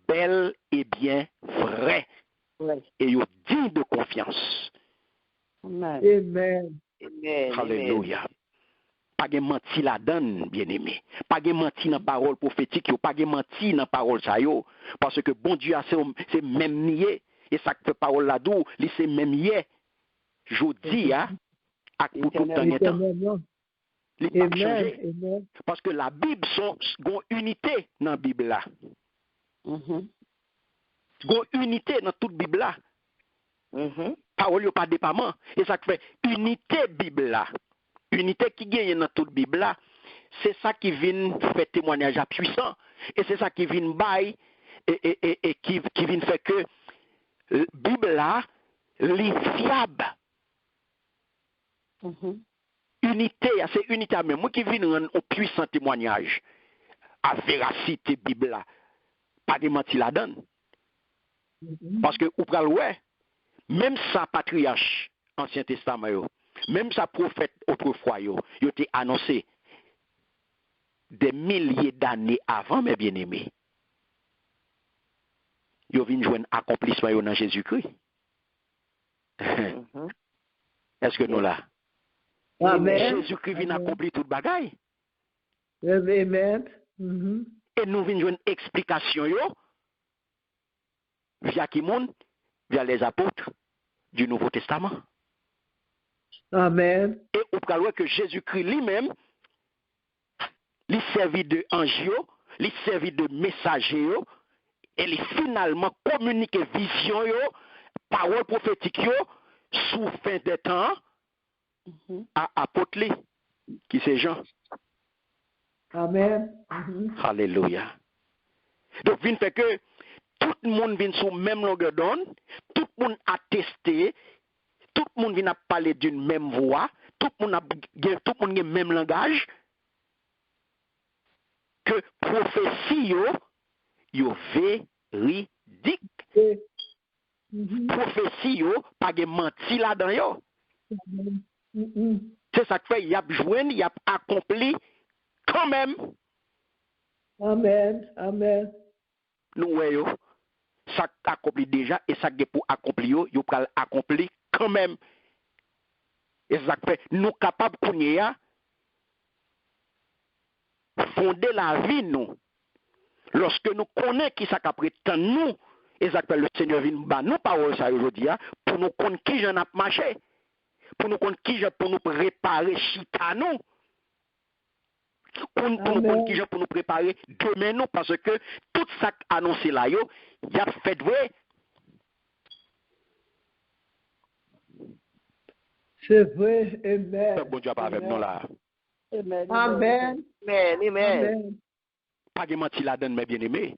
bel et bien vrai. Et yo digne de confiance. Amen. Amen. Alléluia. Pas de menti la donne, bien-aimé. Pas de menti dans parole prophétique, pas de menti dans parole ça yo. Parce que bon Dieu c'est même nié. Et ça que parole là d'où, c'est même nié. Je dis, à pour tout le temps. Il pas changé. Parce que la Bible sont unité dans la Bible là. Gon unité dans toute Bible là. Parole yo pas dépendant. Et ça fait unité Bible là. Unité qui gagne dans toute Bible là. C'est ça qui vient faire témoignage à puissant. Et c'est ça qui vient bail et qui vient faire que Bible là est fiable. Unité, c'est unité même. Moi qui viens rendre un puissant témoignage à véracité Bible là. Pas de menti la donne. Parce que ou pral ouais, même sa patriarche Ancien Testament, yo. Même sa prophète autrefois, yo t'ai annoncé des milliers d'années avant, mes bien-aimés. Yo vinn joindre accomplissement yo dans Jésus-Christ. Est-ce que nous là? Amen. Jésus-Christ vient accomplir toute bagaille. Amen. Et nous venons une explication yo via qui monde? Via les apôtres du Nouveau Testament. Amen. Et on peut voir que Jésus-Christ lui-même, il servit de ange, il servit de messager, et il finalement communique vision, parole prophétique, sous fin des temps, à apôtre, qui c'est Jean. Amen. Alléluia. Donc, vient fait que tout le monde vient sur même longueur d'onde, tout le monde a testé, tout le monde vient parler d'une même voix, tout le monde a le même langage, que prophétie yo véridique. Prophétie yo pas de menti là-dedans yo. C'est ça que fait, il a joué, il a accompli quand même. Amen. Amen. Nous voyons, ça accompli déjà et ça pour accomplir, il peut accomplir quand même. Et ça fait, nous capables de fonder la vie, nous. Lorsque nous connaissons qui ça prétend nous, et ça fait le Seigneur vient nous parole ça aujourd'hui, pour nous connaître qui j'en a marché, pour nous connaître qui pour nous préparer chita nous. Pour nous préparer demain nous, parce que tout ça annoncé là, il y a fait vrai. C'est vrai, amen. Bon Dieu avec nous là. Amen. Amen. Amen. Pas de mentir là-dedans, mes bien-aimés.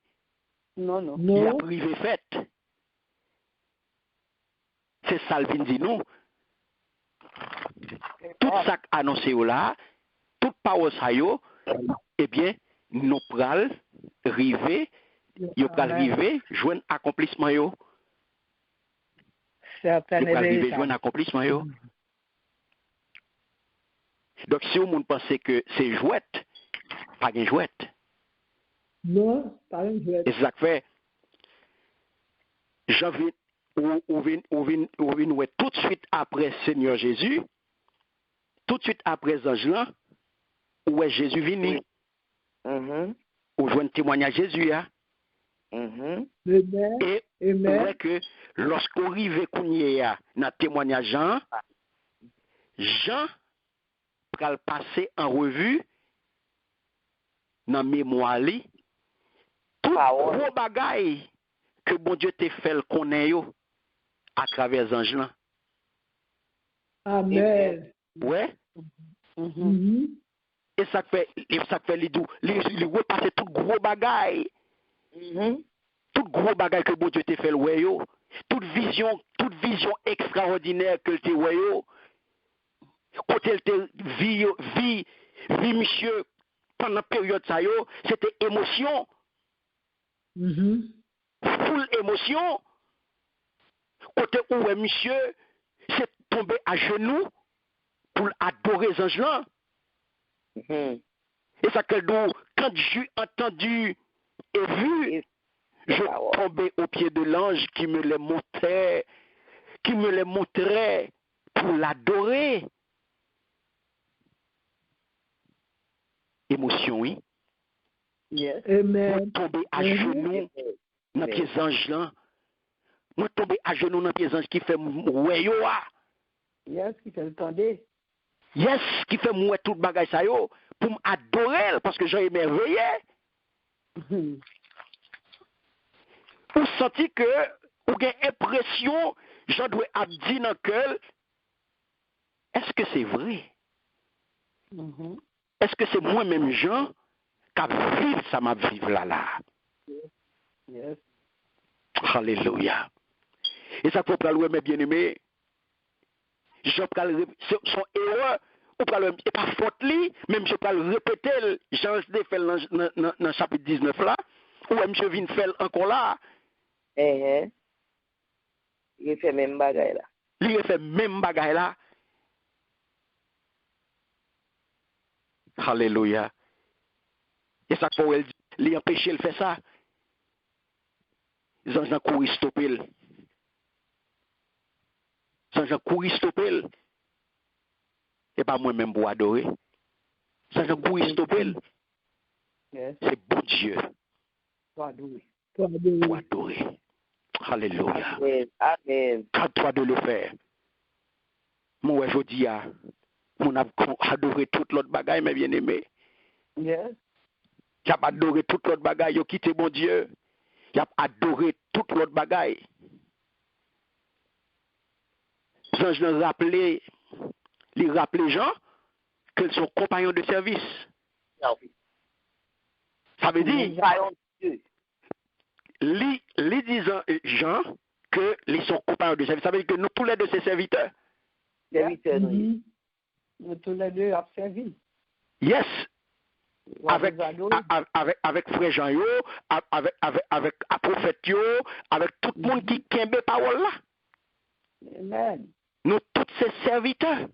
Non. Il a privé fait. C'est ça le vin dit nous. Tout ça annoncé là, toute parole ça yo, eh bien, nous pral river, yo pral river, joindre accomplissement yo. Certain Yo pral river, joindre accomplissement yo. Donc si vous pensez que c'est jouette, pas une jouette. Non, pas une jouette. Et ça fait, j'en viens, ou vient tout de suite après Seigneur Jésus, tout de suite après Ange, où est Jésus venu. Ou joint témoignage Jésus. Amen. Et où est que lorsqu'on arrive dans le témoignage Jean pral passer en revue dans mémoire li tout gros bagaille que bon Dieu te fait le connaître à travers ange là. Amen. Ouais. Et ça fait les repasser tout gros bagaille. Tout gros bagaille que bon Dieu te fait le ouais yo. Toute vision extraordinaire que te ouais yo. Quand elle te vie monsieur pendant la période ça yo, c'était émotion. Full émotion. Côté où est monsieur, c'est tombé à genoux pour adorer les anges là. Et ça que quand j'ai entendu et vu, je tombais au pied de l'ange qui me les montrait pour l'adorer. Émotion, oui. Yes. Amen. Moi tomber à genoux dans pieds anges là. Moi tomber à genoux dans pieds anges qui fait ouais yo. Yes, qui fait le tendé. Yes, qui fait mouer tout bagage ça yo pour m'adorer parce que j'ai émerveillé. Vous sentez que vous avez l'impression, j'en dois dire dans le cœur, est-ce que c'est vrai? Est-ce que c'est moi-même, Jean, qui vivre ça m'a vivre là? Yes. Alléluia. Et ça peut pas mes bien-aimés. Jean son erreur, ou pas le pas faute li, même je peux le répéter, Jean le fait dans chapitre 19 là, ou monsieur vient faire encore là. Il fait même bagaille là. il fait même bagaille là. Alléluia. Et ça pour elle lui empêcher de faire ça. Les gens courent stopper. Les gens courent stopper. Et pas moi-même pour adorer. Les gens courent stopper. C'est bon Dieu. Pour adorer. Pour adorer. Alléluia. Amen. Garde-toi de le faire. Moi, je dis, on a adoré toute l'autre bagaille, mes bien-aimés. Yes. J'ai adoré toute l'autre bagaille, yo quitté mon Dieu. J'ai adoré toute l'autre bagaille. Jean, je rappelé Jean qu'ils sont compagnons de service. Ça veut dire, les disant Jean que ils sont compagnons de service. Ça veut dire que nous tous les deux, c'est serviteurs. Serviteurs, oui. Nous tous les deux avons servi. Yes. Avec frère Jean yo, avec prophète yo, avec tout le monde qui kembe parole là. Amen. Nous tous ces serviteurs.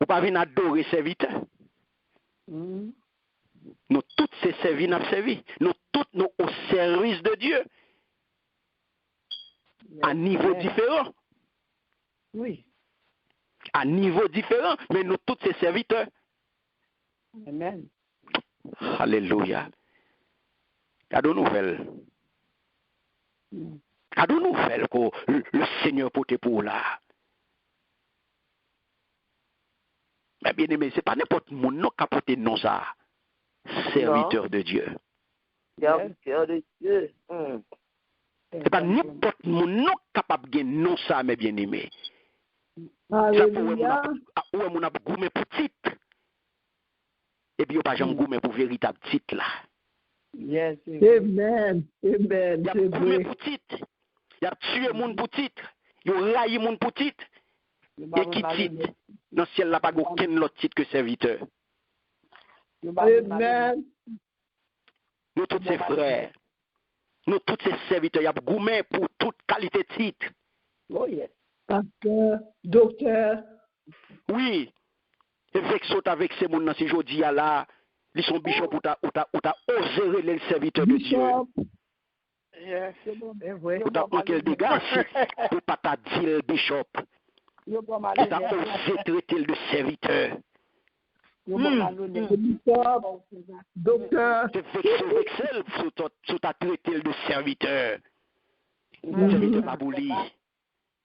Ou pas venir adorer serviteurs. Nous tous ces serviteurs nous servi. Nous tous nous au service de Dieu. À niveau différent. Oui. À niveau différent, mais nous tous ces serviteurs. Amen. Alléluia. Cadeau nouvelle. Cadeau nouvelle que le Seigneur porte pour là. Mais bien aimé, ce n'est pas n'importe qui a porté non ça. Serviteur de Dieu. Serviteur de Dieu. Ce n'est pas n'importe qui est capable de non ça, mes bien aimés. Alléluia. Ou est-ce qu'on a goumé pour titre? Et puis, il n'y a pas jamais goumé pour véritable titre là. Yes. Amen. Amen. Il y a goumé pour titre. Il y a tué moun pour titre. Il y a raillé moun pour titre. Et qui titre? Dans le ciel, il n'y a pas aucun autre titre que serviteur. Amen. Nous tous ces frères, nous tous ces serviteurs, il y a goumé pour toute qualité de titre. Oh yes. Pasteur, docteur. Oui. Et avec ces moun dans ces jours là, ils sont bishop ou t'as osé les serviteurs de Dieu. Yes. Ou t'as manqué le dégât ou pas t'as dit le bishop. Et t'as osé traiter de serviteur. Docteur. C'est vexel sur ta traité de serviteur. Serviteur pas bouli.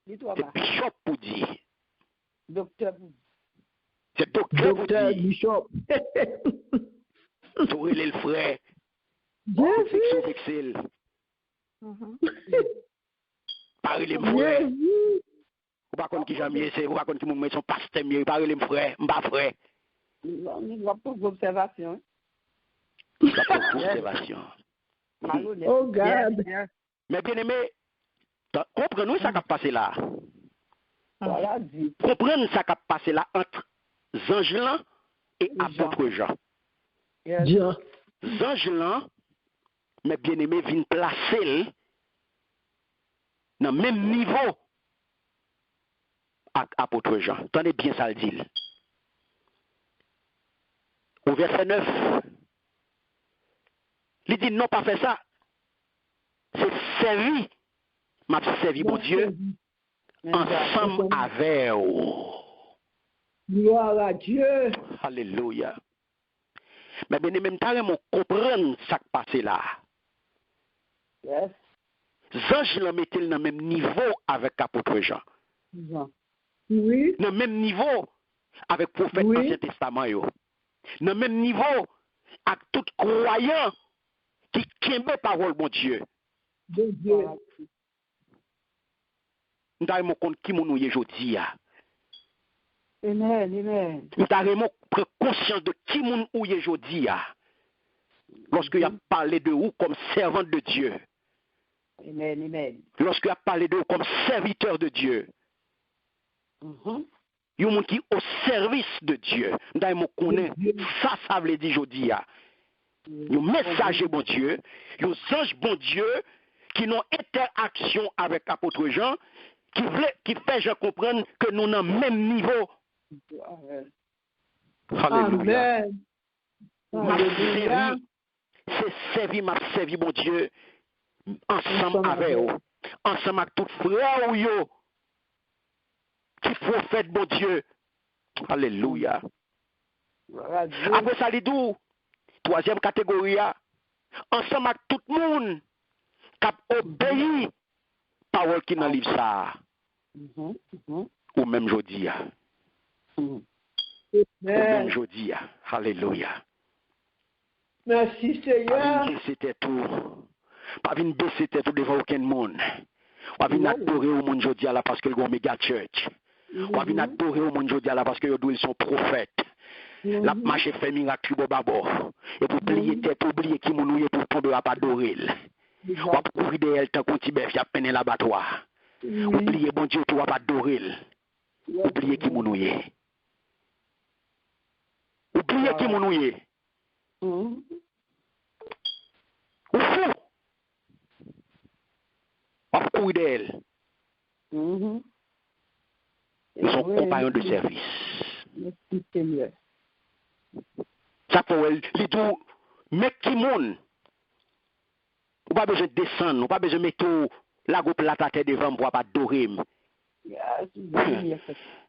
C'est bishop pour dire. Docteur. C'est docteur pour Docteur, dire. bishop. Tourner le frère. Jésus. Vexel. Parlez les frères. Ou pas contre qui jamais c'est, ou pas contre qui mon son pasteur mieux, parlez les frères, m'pas frère. Non, il va pas d'observation. Observation. Oh God. Mais bien aimé, comprenez ça qui a passé là. Voilà dit. Comprenez ça qui a passé là entre Zangelan et apôtre Jean. Jean. Zangelan, mais bien aimé, vient placer dans le même niveau à apôtre Jean. Tenez bien ça le dit. Au verset 9, il dit non pas faire ça. C'est servi. M'a servi mon Dieu ensemble avec vous. Gloire à Dieu. Alléluia. Mais bien même temps, on comprend ça qui passe là. Yes. Zange l'a mettait dans le même niveau avec apôtre Jean. Oui. Dans le même niveau avec le prophète Oui. Ancien Testament. Dans le même niveau avec tout croyant qui kembe parole mon Dieu. De Dieu. Nous avons compte qui nous est aujourd'hui. Amen, amen. Nous avons conscience de qui nous est aujourd'hui. Lorsque il a parlé de vous comme servante de Dieu. Amen, amen. Lorsque il a parlé de vous comme serviteur de Dieu. Il y a un monde qui est au service de Dieu. Nous avons connaître ça veut dire aujourd'hui. Il y a un messager bon Dieu, il y a un ange bon Dieu qui ont interaction avec l'apôtre Jean, qui fait je comprendre que nous sommes même niveau. Alléluia. C'est servi mon Dieu ensemble avec vous, ensemble avec tout frère ou yo qui prophète mon Dieu. Alléluia. Après ça, les deux, troisième catégorie, ensemble avec tout le monde qui a obéi parole qui dans le livre ça. Ou même jeudi. Ou même jeudi. Alléluia. Merci Seigneur. C'était tout. Pas venir baisser tête devant aucun monde. Pas venir adorer au monde jeudi là parce que le méga church. Pas venir adorer au monde jeudi là parce que ils sont prophètes. La marche fait miracle d'abord. Et pour plier tête, oublier qui moun pour tomber à pas adorer. Ou à courir derrière tant qu'on t'y bête, y a peine l'abattoir. Oublier bon Dieu pour pas adorer. Oublier qui moun ouye. Oublier qui moun ouye. Ou fou. Ou courir derrière. Ils sont compagnons de service. Merci Seigneur. Ça pour les deux, mec qui moun. Ou pas besoin de descendre, ou pas besoin de mettre la goupe la tête devant pour pas adorer. Ou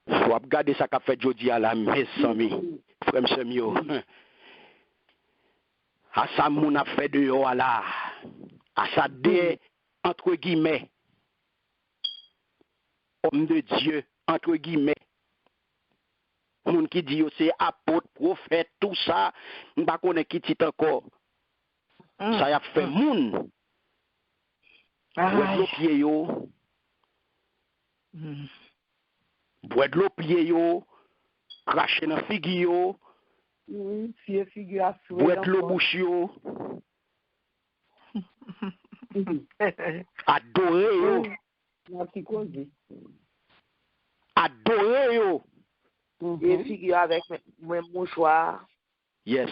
regarder ça qu'a fait jodi à la mes amis, frère Semio. À ça moun a fait dehors à la. À ça des entre guillemets homme de Dieu entre guillemets. Moun qui dit c'est apôtre, prophète, tout ça, on pas connaît qui dit encore. Ça y a fait moun. Bois de l'eau pied yo. Bois de l'eau pied yo. Cracher dans figue yo. Bois de l'eau bouche yo. Adorer yo. Adorer yo. Et figure avec mes mouchoirs. Yes.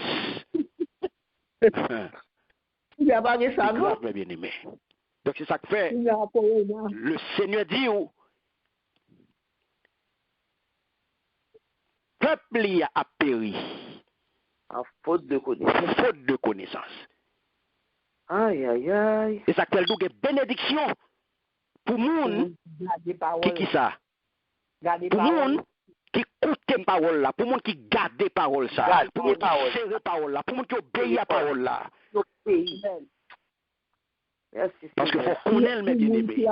Il n'y a pas de ça, non? Bien aimé. Donc c'est ça que fait. Le Seigneur dit où peuple a péri. En faute de connaissance. Faute de connaissance. Aïe, aïe, aïe. C'est ça que fait une bénédiction pour moun qui ça? Pour moun qui écoute parole là, pour moun qui garde parole ça, pour moun qui serre parole là, pour moun qui obéit à parole là. Parce qu'il faut connaître mes bien-aimés.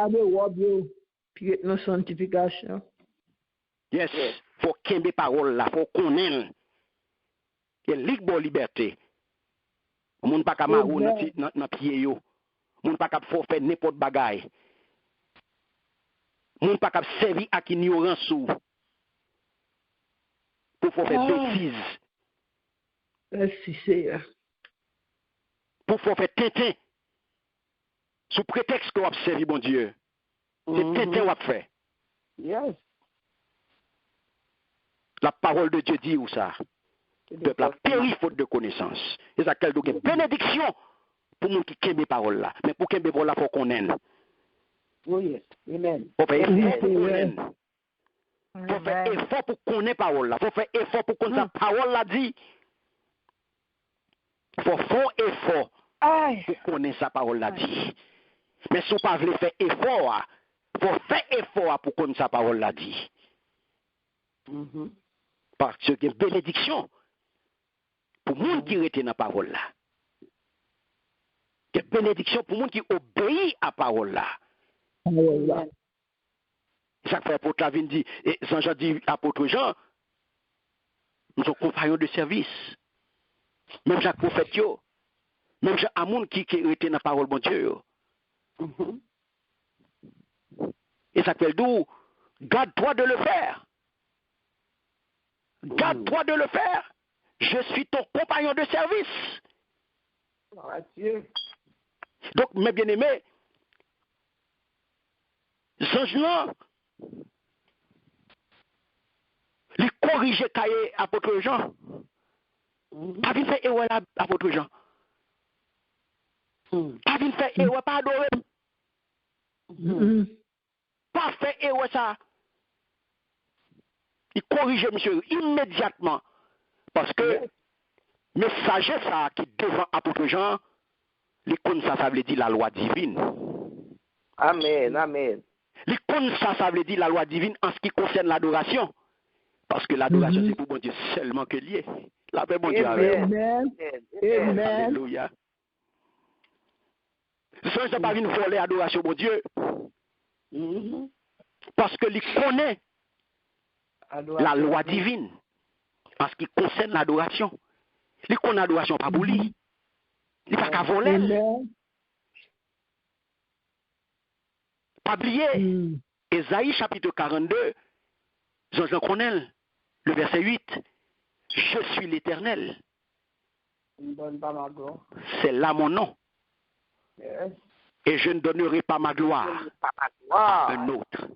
Puis nos sanctification. Yes, faut qu'aimer parole là, faut connaître. Et libre liberté. Moun pas ka marou dans pied yo. Moun pas ka faire n'importe bagaille. Moun pas ka servir à ignorance ou. Pour faire bêtises. Merci Seigneur. Pour faire tintin. Sous prétexte qu'on a servi bon Dieu. C'est tintin qu'on a fait. Yes. La parole de Dieu dit où ça? Le peuple a péri faute de connaissance. C'est ça qu'elle doit bénédiction pour nous qui aiment parole là. Mais pour qu'il parole là, il faut qu'on aime. Oui, amen. Il faut faire effort pour qu'on aime. Il faut faire effort pour connaître parole là. Il faut faire effort pour qu'on sa parole là dit. Il faut faire effort pour connaître sa parole là dit. Mais si on ne veut pas faire effort, il faut faire effort pour connaître sa parole là dit. Parce que c'est une bénédiction pour les gens qui retiennent la parole là. C'est une bénédiction pour les gens qui obéissent à la parole là. Ça fait l'apôtre Lavin dit, et Jean dit, apôtre Jean, nous sommes compagnons de service. Même Jacques prophète, même Jean Amoun qui retient la parole de Dieu. Et ça fait d'où, garde-toi de le faire. Garde-toi de le faire. Je suis ton compagnon de service. Donc, mes bien-aimés, Jean, les corriger cahier apôtre Jean. Pas vite faire erreur apôtre Jean. Pas vite faire erreur, pas adorer. pas fait erreur ça. Il corrige monsieur immédiatement. Parce que messager ça qui devant apôtre Jean, l'icône ça veut dire la loi divine. Amen, amen. L'icône ça veut dire la loi divine en ce qui concerne l'adoration. Parce que l'adoration c'est pour bon Dieu seulement que lié. La paix bon Dieu avec. Amen. Amen. Alléluia. Ça ne pas venir voler l'adoration bon Dieu. Parce que il connaît la loi divine en ce qui concerne l'adoration. Il connaît l'adoration pas pour lui. Il n'est pas qu'à voler. Pas oublier. Ésaïe chapitre 42, Jean connaît le verset 8. Je suis l'Éternel. C'est là mon nom. Et je ne donnerai pas ma gloire à un autre,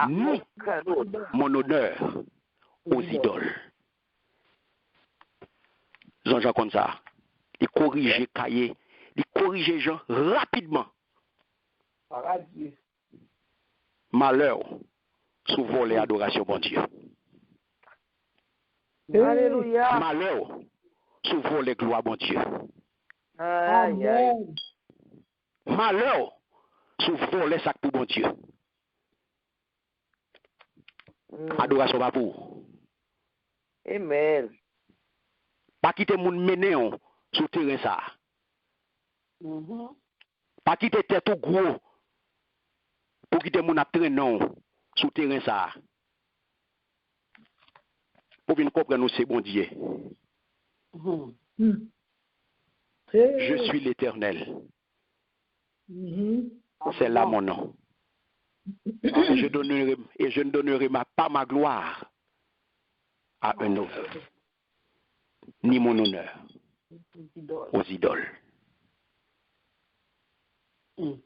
ni mon honneur aux idoles. Jean comme ça. Il corrige Caillé, il corrige Jean rapidement. Malheur sous voler adoration bon Dieu. Alléluia. Malheur sous voler gloire bon Dieu. Amen. Malheur sous voler sac pour bon Dieu. Adoration pas pour. Amen. Pas quitter moun mener sur terrain ça. Pas quitter tête tout gros pour quitter moun traîner sur terrain ça. Pour bien comprendre nous c'est bon Dieu. Je suis l'Éternel. C'est là mon nom. Et je ne donnerai pas ma gloire à un autre, ni mon honneur aux idoles. Donc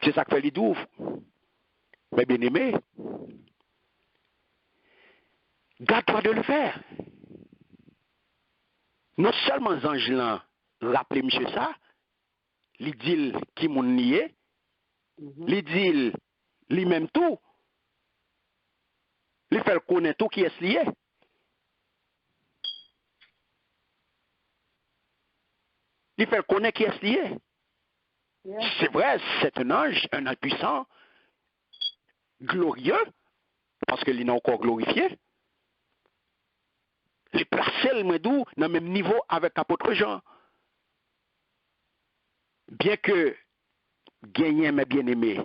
c'est ça que fait l'idou. Mais bien aimé, garde-toi de le faire. Non seulement Angelin rappelez monsieur ça, il dit qui mon nié, il dit lui-même tout, il fait connaître tout qui est lié. Il fait connaître qui est lié. C'est vrai, c'est un ange puissant, glorieux, parce qu'il est encore glorifié. Il est placé le dans le même niveau avec l'apôtre Jean. Bien que gagner mes bien-aimés,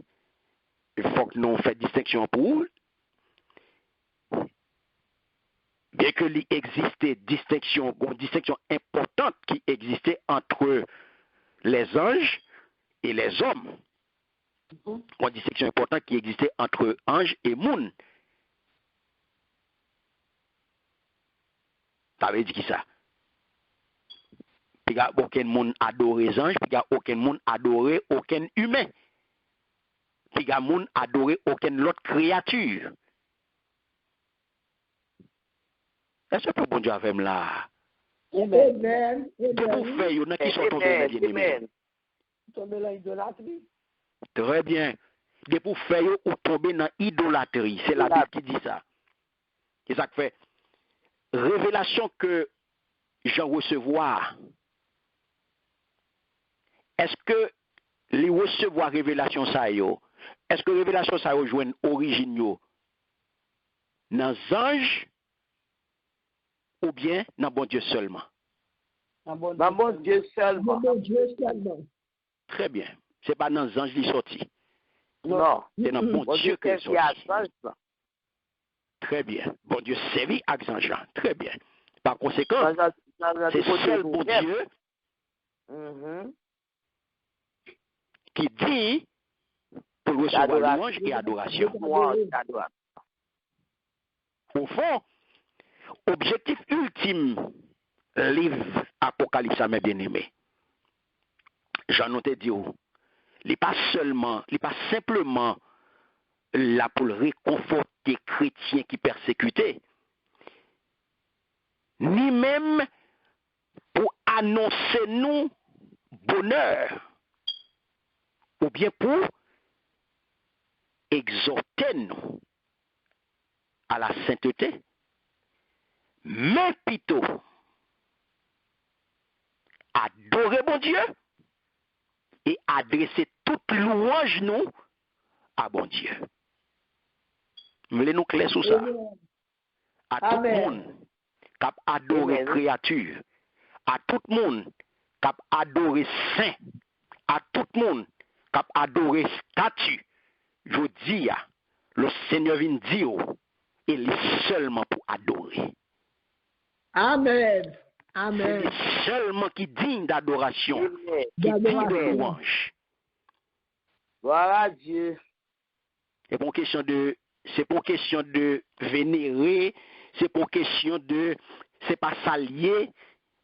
il faut que nous fassions distinction pour eux. Bien que il existait une distinction importante qui existait entre les anges et les hommes. Une distinction importante qui existait entre anges et moun. Ça veut dire qui ça? Il n'y a aucun monde adoré les anges, il n'y a aucun monde adoré aucun humain. Il y a monde adoré aucune autre créature. Est-ce que bon Dieu a fait là? Amen. De vous faire, il y en a qui sont tombés dans l'idolâtrie. Tomber dans l'idolâtrie. Très bien. De vous faire ou tomber dans l'idolâtrie. C'est la Bible qui dit ça. C'est ça que fait. Révélation que j'en recevoir. Est-ce que les recevoir révélation ça yo? Est-ce que révélation ça yo joue une origine yo? Dans ange ou bien dans bon Dieu seulement? Dans bon Dieu seulement. Très bien. C'est pas dans ange qui sorti. Non. C'est dans bon Dieu qui est sorti. Très bien. Bon Dieu servi avec Jean. Très bien. Par conséquent, c'est seul bon Dieu qui dit pour recevoir louange et adoration. Au fond, objectif ultime, livre Apocalypse, mes bien-aimés. J'en ai dit, il n'est pas simplement là pour réconforter chrétiens qui persécutés, ni même pour annoncer nous bonheur, ou bien pour exhorter nous à la sainteté, mais plutôt adorer bon Dieu et adresser toute louange nous à bon Dieu. Voulez-nous clair sur ça? À tout le monde qui a adoré créature, à tout le monde qui a adoré saint, à tout le monde qui a adoré statue, je dis, le Seigneur vient dire, il est seulement pour adorer. Amen. Amen. C'est seulement qui digne d'adoration, qui digne de louange. Voilà Dieu. C'est pour question de vénérer, c'est pour question de, c'est pas s'allier,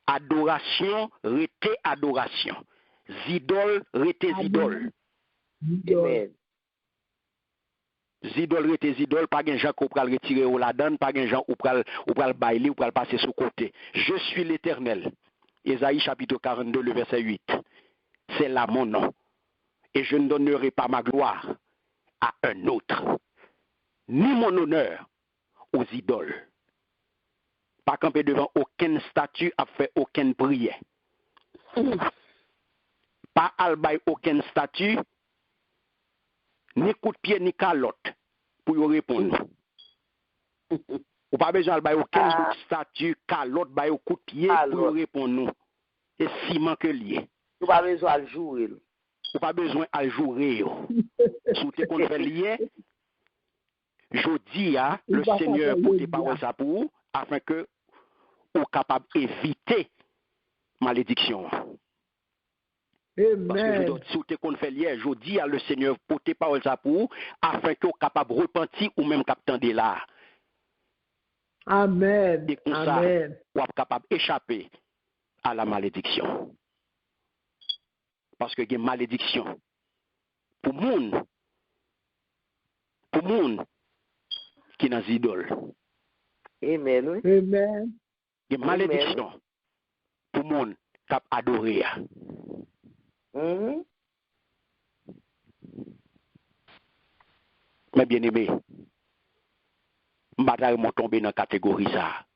adoration, rete adoration. Zidol, rete zidol. Amen. Zidol, rete zidol, pas gen gens qui pral retirer ou la donne, pas gen gens ou pral bailler ou pral passer sous côté. Je suis l'Éternel. Ésaïe chapitre 42, le verset 8. C'est là mon nom. Et je ne donnerai pas ma gloire à un autre, ni mon honneur aux idoles. Pas camper devant aucune statue à faire aucune prière. Pas albaï aucune statue, ni coup de pied, ni calotte pour y répondre. Ou pas besoin d'albaï aucune statue, calotte, baï au coup de pied pour y répondre. Et ciment que lié. Ou pas besoin de jouer. Ou pas besoin de jouer. Si vous qu'on fait lié, je dis à le Seigneur pour tes paroles ça pour afin que vous capable d'éviter malédiction. Amen. Parce que si vous qu'on fait lié, je dis à le Seigneur pour tes paroles ça pour afin que vous capable repentir ou même capable là. Amen. Et comme ça, vous êtes capable d'échapper à la malédiction. Parce que il y a une malédiction. Pour monde qui est dans les idoles. Amen. Oui. Amen. Il y a une malédiction pour monde qui a adoré. Mais bien aimé, bataille m'a tombé dans la catégorie ça.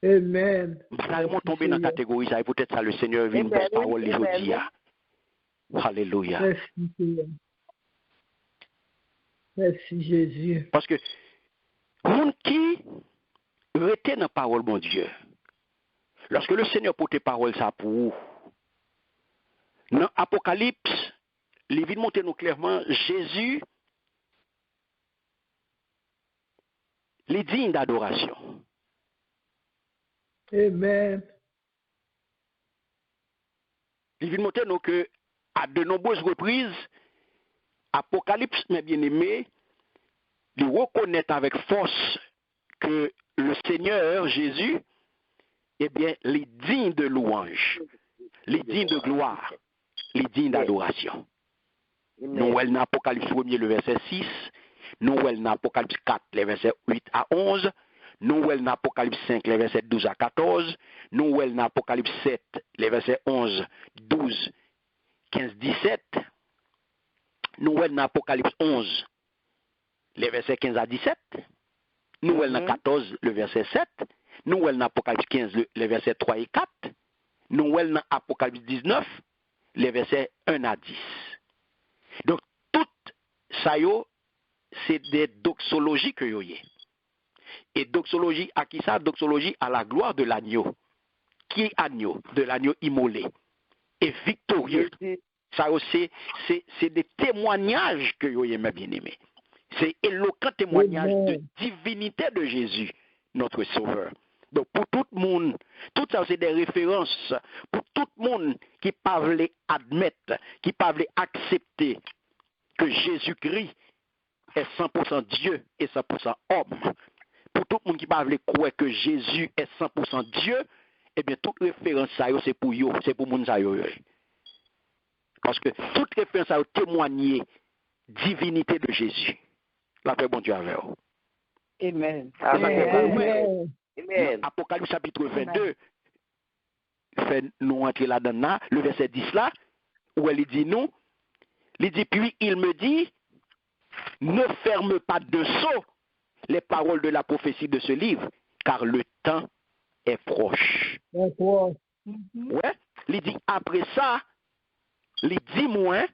Amen. Bataille m'a tombé dans la catégorie ça et peut-être ça le Seigneur vient par parole aujourd'hui. Alléluia. Merci Seigneur. Merci Jésus. Parce que monde qui retient la parole mon Dieu. Lorsque le Seigneur porte parole ça pour vous, dans Apocalypse, il vient montrer nous clairement Jésus les digne d'adoration. Amen. Il vient montrer nous que à de nombreuses reprises, Apocalypse, mes bien-aimés, il reconnaît avec force que le Seigneur Jésus, eh bien, les digne de louange, les digne de gloire, les digne d'adoration. Nous, elle dans Apocalypse 1, le verset 6, nous, elle dans Apocalypse 4, les versets 8 à 11, nous, elle dans Apocalypse 5, les versets 12 à 14, nous, elle dans Apocalypse 7, les versets 11, 12, 15, 17, nous, elle dans Apocalypse 11, les versets 15 à 17, nous, elle dans 14, le verset 7, nous, elle dans Apocalypse 15, les versets 3 et 4, nous, elle dans Apocalypse 19, les versets 1 à 10. Donc, tout ça, c'est des doxologies que vous avez. Et doxologie à qui ça? Doxologie à la gloire de l'agneau. Qui est agneau? De l'agneau immolé. Et victorieux. Ça aussi, c'est des témoignages que vous avez, mes bien-aimés. C'est éloquent témoignage de divinité de Jésus, notre Sauveur. Donc, pour tout le monde, tout ça, c'est des références pour tout le monde qui parle admettre, qui parle accepter que Jésus-Christ est 100% Dieu et 100% homme. Pour tout le monde qui parle croire que Jésus est 100% Dieu, eh bien, toute référence, ça, c'est pour eux, c'est pour le monde. Parce que toute référence a témoigné divinité de Jésus. La paix, bon Dieu, avec vous. Amen. Amen. Apocalypse chapitre 22, fait nous entrer là-dedans, le verset 10 là, où elle dit nous, Il dit, puis il me dit, ne ferme pas de sceau les paroles de la prophétie de ce livre, car le temps est proche. D'accord. Ouais, il dit, après ça, il dit, moi,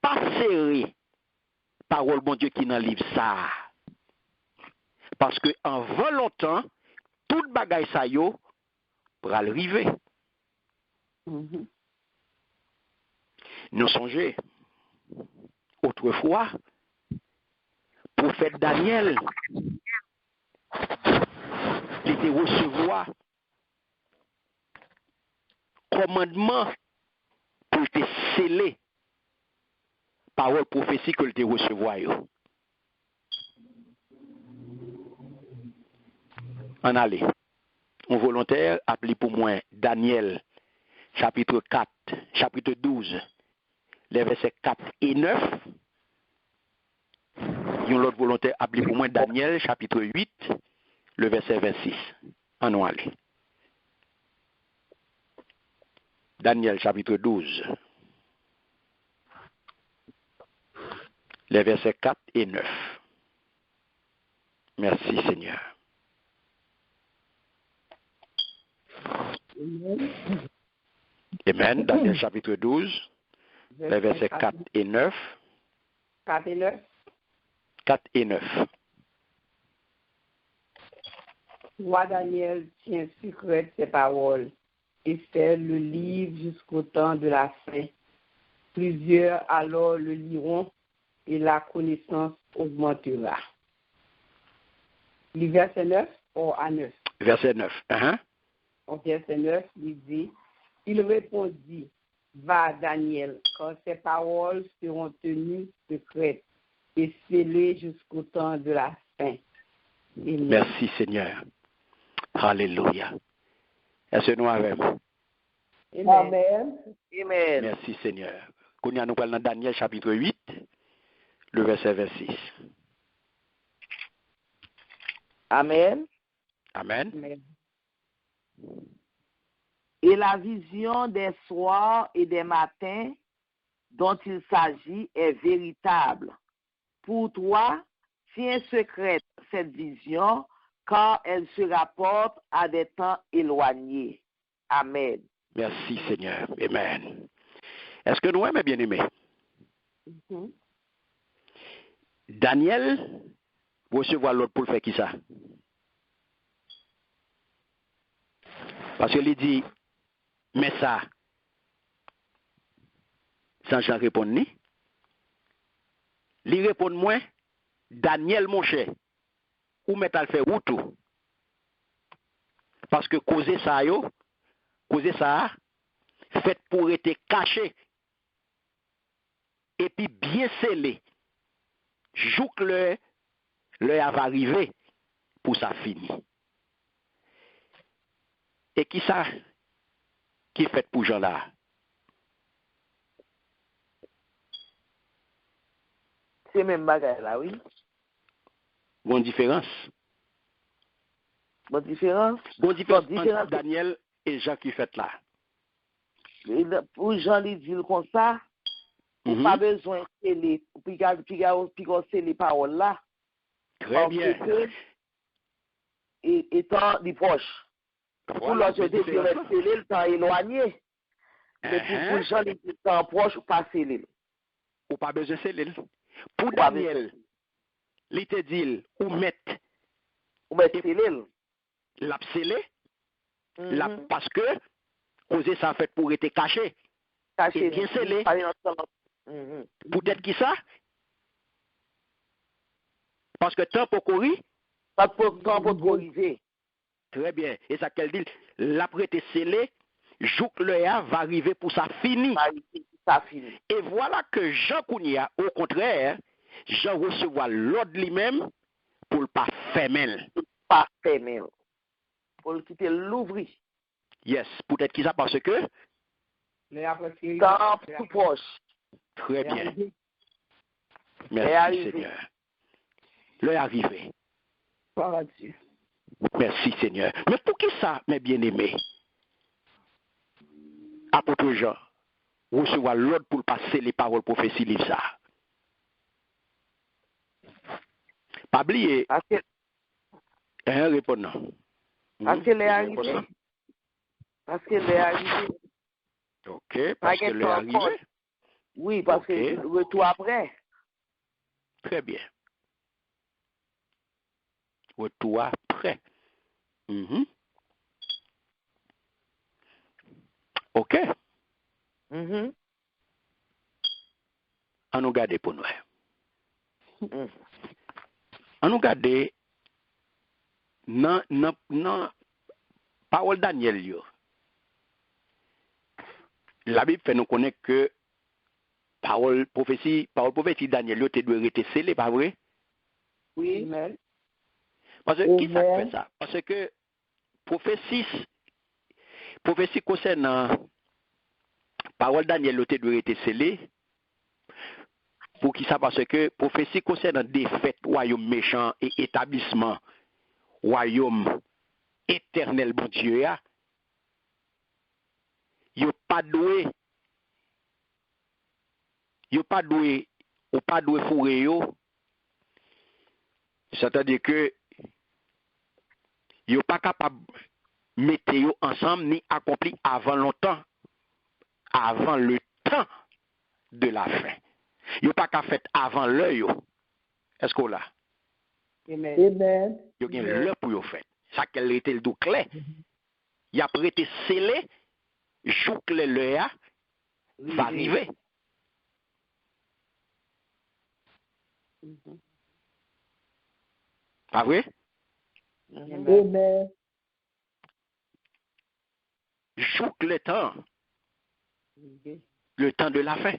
pas serré, parole bon Dieu qui dans le livre ça. Parce que en 20 longtemps, tout bagaille ça yo, pour arriver. Nous songeons, autrefois, prophète Daniel, il était recevoir commandement pour te sceller parole prophétique que te recevoir. En aller. Un volontaire appelé pour moi Daniel, chapitre 4, chapitre 12, les versets 4 et 9. Un autre volontaire appelé pour moi Daniel, chapitre 8, le verset 26. En aller. Daniel, chapitre 12, les versets 4 et 9. Merci Seigneur. Amen. Daniel chapitre 12, les versets 4 et 9. 4 et 9. 4 et 9. Roi Daniel tient secrète ses paroles et fait le livre jusqu'au temps de la fin. Plusieurs alors le liront et la connaissance augmentera. Le verset 9 ou à 9? Verset 9. Au verset 9, il dit, il répondit, va Daniel, car ces paroles seront tenues secrètes et scellées jusqu'au temps de la fin. Amen. Merci Seigneur. Alléluia. Est-ce que nous avons? Amen. Amen. Merci Seigneur. Nous allons dans Daniel chapitre 8, le verset 26. Amen. Amen. Amen. Et la vision des soirs et des matins dont il s'agit est véritable. Pour toi, tiens secrète cette vision, car elle se rapporte à des temps éloignés. Amen. Merci Seigneur. Amen. Est-ce que nous aimons bien aimé? Daniel, recevoir l'autre pour faire qui ça? Parce qu'il dit, mais ça, sans j'en répondre ni. Il répond moi, Daniel mon cher, ou met à faire ou tout. Parce que causer ça, fait pour être caché. Et puis bien scellé. Joue que l'heure va arriver pour ça fini. Et qui ça qui fait pour gens là? C'est même bagaille là, oui. Bonne différence. Bonne différence. Bonne différence entre Daniel et Jean qui fait là. Pour Jean lui dit comme ça, pas besoin de sceller, puis sceller paroles là. Très bien. Étant des proches. Pour l'autre, je dis que sceller le temps éloigné. Mais pour Jean, il dit temps proche ou pas sceller. Ou pas besoin de sceller. Pour Daniel, il te dit, ou mettre sceller. L'a scellé. Parce que causer ça fait pour être caché. Caché. Et bien scellé. Peut-être qui ça? Parce que temps pour courir. Pas pour temps pour corriger. Très bien. Et ça qu'elle dit, l'après te scellé, joue que l'heure va arriver pour ça fini. Ça fini. Et voilà que Jean Kounia, au contraire, Jean recevoir l'ordre lui-même pour ne pas fermer. Pas fermer. Pour le quitter l'ouvrir. Yes, peut-être qu'il ça parce que temps tout proche. Très bien. Merci Seigneur. L'heure est arrivée. Merci Seigneur. Mais pour qui ça, mes bien-aimés? Apôtre Jean, recevoir l'ordre pour passer les paroles prophéties livre ça. Pas oublier. Parce que Répondant. Parce qu'elle est arrivée. Parce qu'elle est arrivée. Ok, parce qu'elle est arrivée. Oui, parce que le retour après. Très bien. Retour après. Ok. On nous garde pour nous. On nous garde non parole Daniel yo. La Bible fait nous connaître que parole prophétie Daniel yo te doit rester scellé, pas vrai? Oui. Parce que qui ça fait ça? Parce que prophétie concernant parole Daniel yo te doit rester scellé. Pour qui ça? Parce que prophétie concernant défaite royaume méchant et établissement royaume éternel bon Dieu ya, yo pas doué fourrer yo. C'est-à-dire que yo pas capable mettre yo ensemble ni accompli avant longtemps, avant le temps de la fin. Yo pas qu'à fait avant l'heure yo. Est-ce qu'on l'a? Amen. Yo gen l'heure pour yo fait. Ça qu'elle était le tout clair. Il a prêté scellé, jour que l'heure va arriver. Pas vrai? Amen. Jour que le temps de la fin.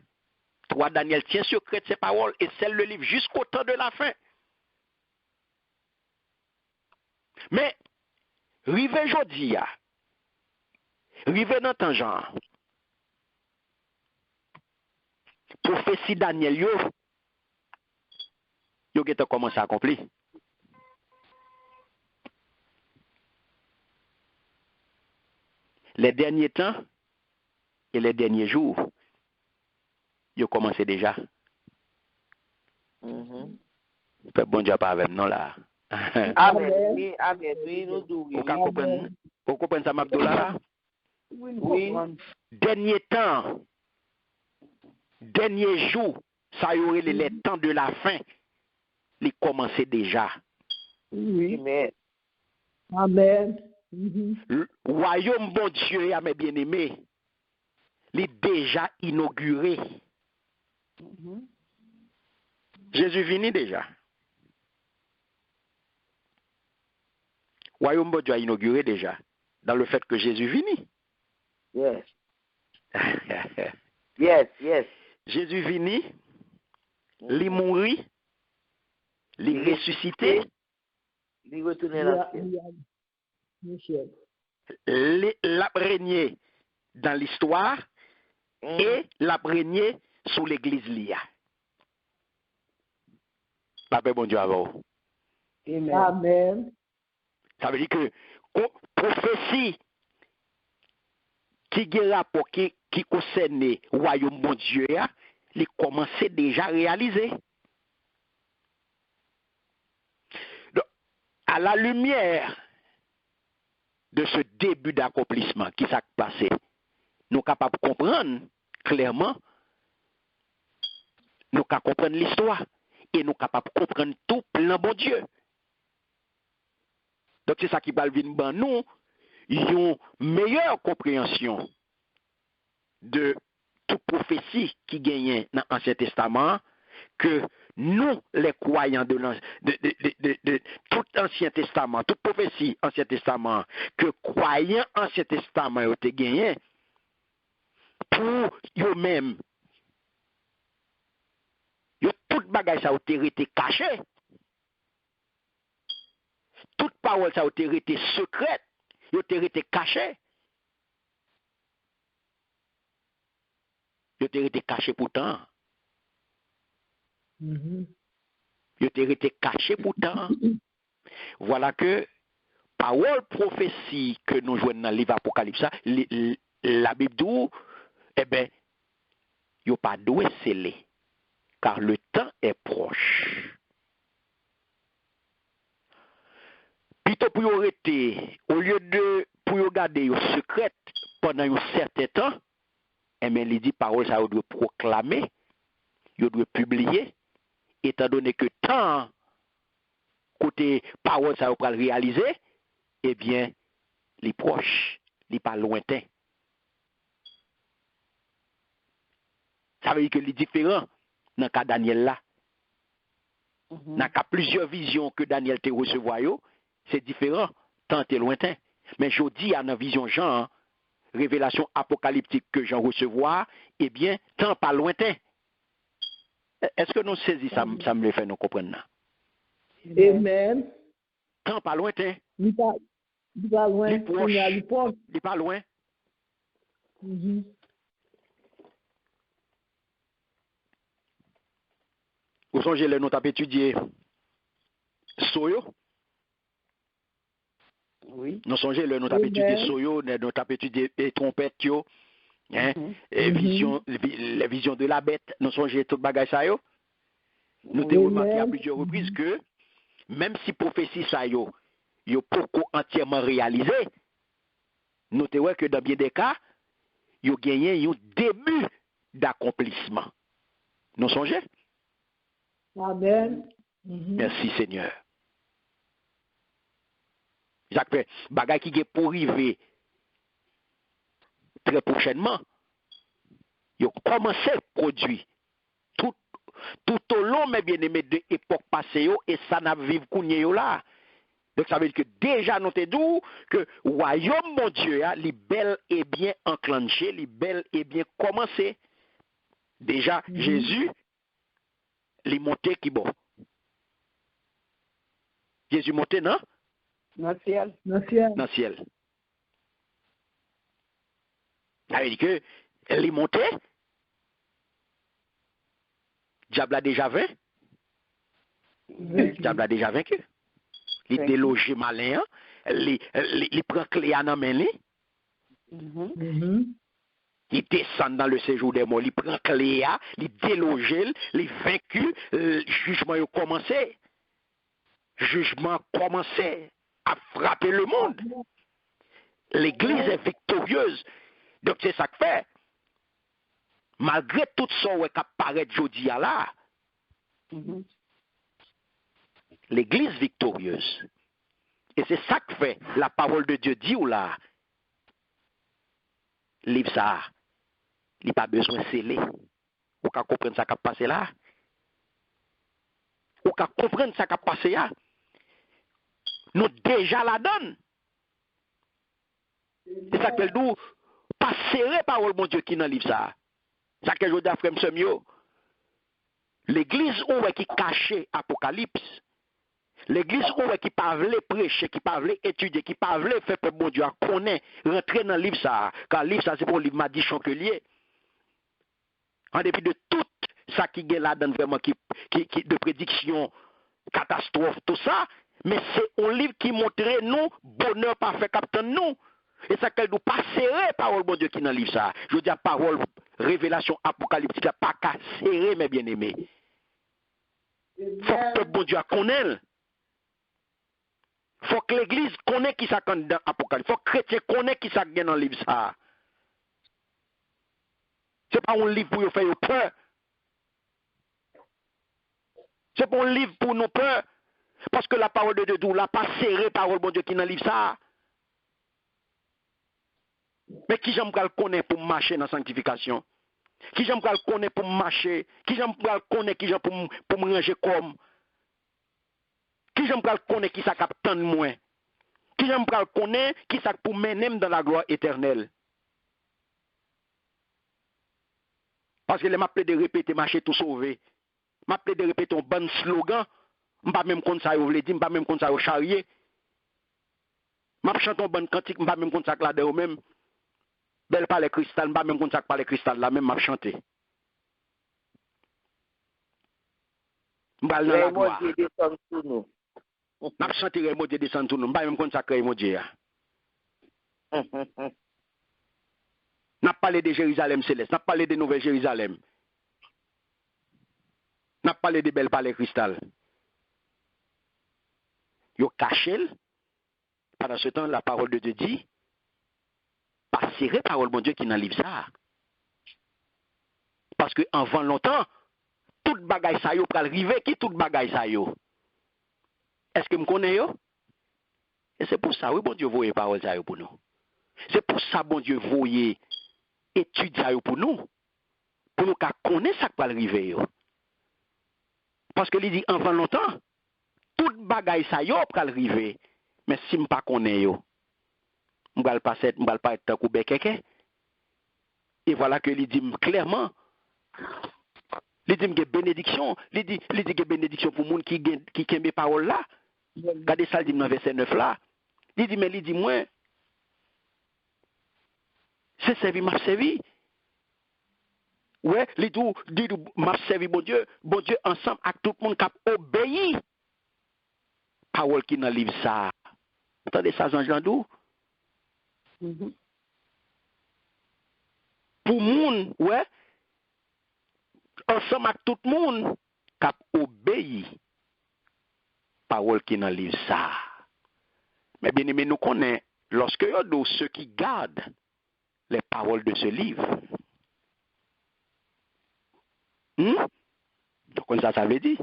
Toi, Daniel, tiens secret de ces paroles et scelle le livre jusqu'au temps de la fin. Mais, rive jodi, rive dans ton genre, prophétie Daniel yo qui commencé à accomplir. Les derniers temps et les derniers jours, yo commencé déjà. Bon Dieu pas avec nous là. Amen. Amen. Oui, nous Vous comprenez ça, Mabdoula? Oui. Dernier temps, dernier jour, ça y aurait les temps de la fin. Les commencer déjà. Oui. Amen. Amen. Le royaume bon Dieu, mes bien-aimés, il est déjà inauguré. Jésus venu déjà. Royaume bon Dieu a inauguré déjà. Dans le fait que Jésus venu. Yes. Yes, yes. Jésus venu, il mourit, il ressuscité, Il retourne la Michel. l'a régné dans l'histoire et l'a régné sous l'église lia. La paix bon Dieu avant. Amen. Ça veut dire que prophétie qui a rapport qui concerne le royaume bon Dieu, il commence déjà à réaliser. Donc, à la lumière de ce début d'accomplissement qui s'est passé, nous sommes capables de comprendre clairement, nous sommes capables de comprendre l'histoire et nous sommes capables de comprendre tout plan bon Dieu. Donc c'est ça qui va venir nous une meilleure compréhension de toute prophétie qui gagne dans l'Ancien Testament que nous, les croyants de tout l'Ancien Testament, toute prophétie Ancien Testament, que croyants Ancien Testament ont gagné pour eux-mêmes. Toute bagage ça a été caché. Toute parole ça a été secrète. Ils ont été cachés. Ils ont été cachés pourtant. Ils ont été cachés pourtant. Voilà que parole prophétie que nous jouons dans le livre Apocalypse, la Bible dit, eh bien, yo pas doué sceller, car le temps est proche. Plutôt pour yo rester, au lieu de pour yo garder yo secret pendant un certain temps, mais il dit parole ça yo doit proclamer, yo doit publier, étant donné que temps côté parole ça yo pral réaliser, eh bien, les proches, les pas lointains. Ça veut dire que les différents dans le cas Daniel là. Dans le cas plusieurs visions que Daniel te recevoir, c'est différent, tant et lointain. Mais je dis à la vision Jean, révélation apocalyptique que Jean recevoir, eh bien, tant pas lointain. Est-ce que nous saisissons ça, me le fait nous comprendre? Amen. Tant pas lointain. Il pas loin. Il est pas loin. Vous songez le nous avons étudié Soyo? Oui. Nous songez le nous avons étudié Soyo, nous avons étudié les trompettes, les visions de la bête, nous songez tout bagage ça yo. Nous avons remarqué à plusieurs reprises que même si prophétie ça yo pas entièrement réalisé, nous avons que dans bien des cas, yo gagné un début d'accomplissement. Nous songez? Amen. Merci Seigneur. Jacques, bagay qui est pour arriver très prochainement, il commencé à produire tout au long, mes bien-aimés, de l'époque passée, et ça n'a vécu qu'on là. Donc ça veut dire que déjà nous te dit que le royaume mon Dieu, il est bel et bien enclenché, il est bel et bien commencé. Déjà, Jésus, il est monté qui bon. Jésus monté, non? Dans le ciel. Dans le ciel. Dans le ciel. Ça veut dire que il est monté. Diable a déjà vaincu. Diable a déjà vaincu. Il est délogé malin. Il prend clé à la main. Il descend dans le séjour des morts. Il prend clé, il déloge, il vaincu. Le jugement a commencé. Le jugement a commencé à frapper le monde. L'église est victorieuse. Donc c'est ça que fait. Malgré tout ça qui apparaît aujourd'hui là, l'église victorieuse. Et c'est ça que fait la parole de Dieu dit ou là. Livre ça. Il n'y a pas besoin de sceller. Ou qu'à comprendre ça qui a passé là. Ou qu'à comprendre ça qui a passé là. Nous déjà la donne. C'est ça qu'elle dit. Pas serrer parole mon Dieu qui dans le livre ça. C'est ça que je dis à frère Semio. L'église où est qui cachée Apocalypse. L'église où est qui pas veut prêcher, qui pas veut étudier, qui pas veut faire pour bon Dieu, connaît, rentrer dans le livre ça. Car le livre ça c'est pour le livre Madi Chancelier. En dépit de tout ça qui est là dans vraiment qui de prédiction, catastrophe, tout ça, mais c'est un livre qui montre nous bonheur parfait captain nous. Et ça qu'elle nous pas serrer parole bon Dieu qui dans le livre ça. Je veux dire parole révélation apocalyptique pas qu'à serrer mes bien-aimés. Faut que bon Dieu connaisse. Faut que l'église connaisse qui ça dans apocalypse. Faut que les chrétiens connaissent qui ça dans le livre ça. C'est pas un livre pour faire peur. C'est pas un livre pour nous peur. Parce que la parole de Dieu n'a pas serré parole bon Dieu qui dans le livre ça. Mais qui j'aime le connaître pour marcher dans la sanctification? Qui j'aime le connaître pour marcher? Qui j'aime le connaître qui j'aime pour me ranger comme? Qui j'aime le connaître qui ça capte moins? Qui j'aime le connaître qui ça pour mener dans la gloire éternelle? Parce que les m'appelé de répéter marcher tout sauvé. M'appelé de répéter un bon slogan. M'pas même comme ça vous voulez dire, m'pas même comme ça au charrier. M'a chanté un bon cantique, m'pas même comme ça là dedans même. Belle par les cristal, m'pas même comme ça par les cristal là même m'a chanté. M'pas dans la gloire. M'a chanté Raymond descend tout nous, m'pas même comme ça Raymond Dieu. N'a parlé de Jérusalem céleste, n'a parlé de Nouvelle Jérusalem. n'a parlé de belles palais cristal. Yo caché. Pendant ce temps, la parole de Dieu dit, pas serrer parole de Dieu qui dans le livre ça. Parce que avant longtemps, tout bagay ça yo pral rive, qui tout bagay ça yo? Est-ce que me connaît yo? Et c'est pour ça, oui, bon Dieu, voyez parole ça yo pour nous. C'est pour ça, bon Dieu, voyez étude ça yo pour nous qu'à connaître ça qui pral rive yo. Parce que il dit avant longtemps, tout bagay ça yo pral rive, mais si me pas connaît yo, m'bal pas être tant kou bekeke. Et voilà que il dit clairement, il dit que bénédiction, il dit que bénédiction pour moun qui kembe parole là. Regardez ça, il dit dans verset 9 là. Il dit mais il dit moi c'est servi m'a servi. Ouais, il dit m'a servi bon Dieu ensemble avec tout le monde qui a obéi parole qui dans le livre ça. Vous entendez ça Jean Landou? Pour moun, ouais, ensemble avec tout le monde qui a obéi parole qui dans le livre ça. Mais bien aimé, nous connaissons, lorsque il y a ceux qui gardent les paroles de ce livre, donc ça veut dire,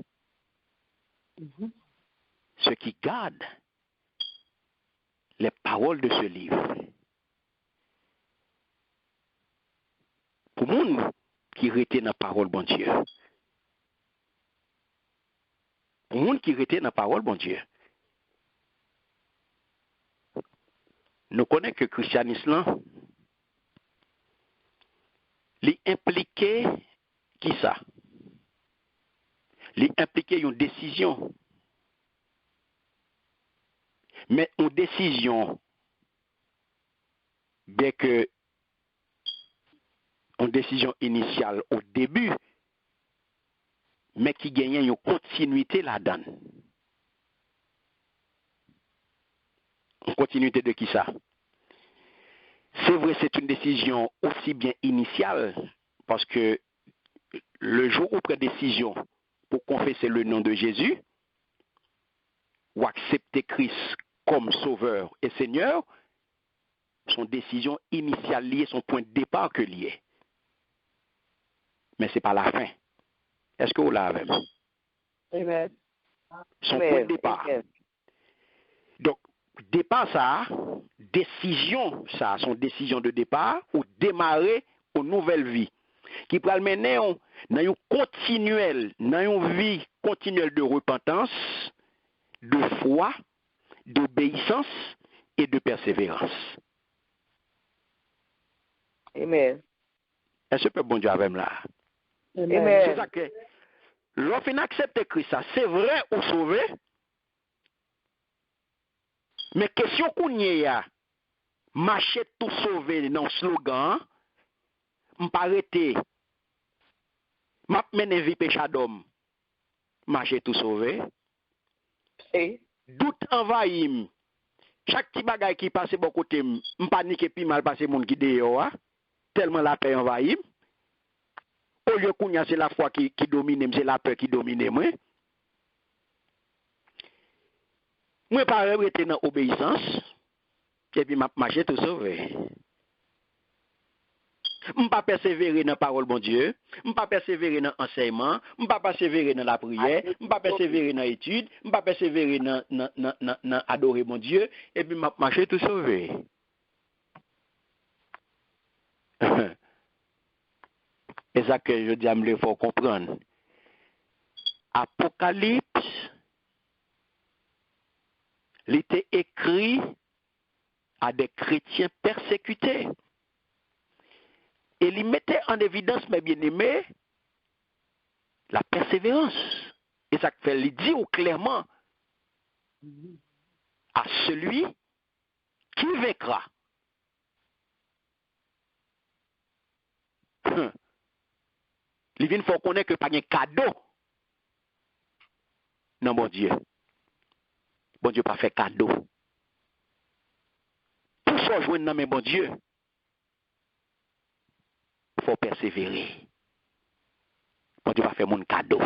ceux qui gardent les paroles de ce livre, pour moun qui retient la parole bon Dieu, pour moun qui retient la parole bon Dieu, nous connaissons que le christianisme l'impliqué qui ça? L'impliqué une décision. Mais une décision, bien que une décision initiale au début, mais qui gagne une continuité là-dedans. Une continuité de qui ça? C'est vrai, c'est une décision aussi bien initiale, parce que le jour où on prend décision pour confesser le nom de Jésus, ou accepter Christ comme sauveur et Seigneur, son décision initiale liée, son point de départ que lié. Mais ce n'est pas la fin. Est-ce que vous l'avez? Amen. Son point de départ. Donc, départ ça, décision ça, son décision de départ, ou démarrer une nouvelle vie, qui peut le mener dans une vie continuelle de repentance, de foi, d'obéissance et de persévérance. Amen. Est-ce que bon Dieu avec là? Amen. C'est ça que lorsqu'on accepte Christ, ça, c'est vrai ou sauvé? Mais question qu'on y a, marcher tout sauvé dans le slogan, m'arrêter, m'a mené vie péché d'homme, marcher tout sauvé. Doute envahit. Chaque petit bagage qui passe bon côté, m'panique puis mal passer monde qui dehors, tellement la paix envahit. Au lieu qu'on y a c'est la foi qui domine, c'est la peur qui domine moi. Moi pas rester dans obéissance et puis m'a marcher tout sauvé. M'pas persévérer dans la parole bon Dieu, m'pas persévérer dans l'enseignement, m'pas persévérer dans la prière, m'pas persévérer dans l'étude, m'pas persévérer dans adorer mon Dieu et puis m'a marcher tout sauvé. C'est ça que je dis à me faut comprendre. Apocalypse, il était écrit à des chrétiens persécutés. Et il mettait en évidence, mes bien-aimés, la persévérance. Et ça fait, il dit clairement à celui qui vaincra. Il vient faut connaître que pas un cadeau. Non, mon Dieu. Bon Dieu pas fait cadeau. Pour ça joindre dans mes bon Dieu, il faut persévérer. Bon Dieu pas fait mon cadeau.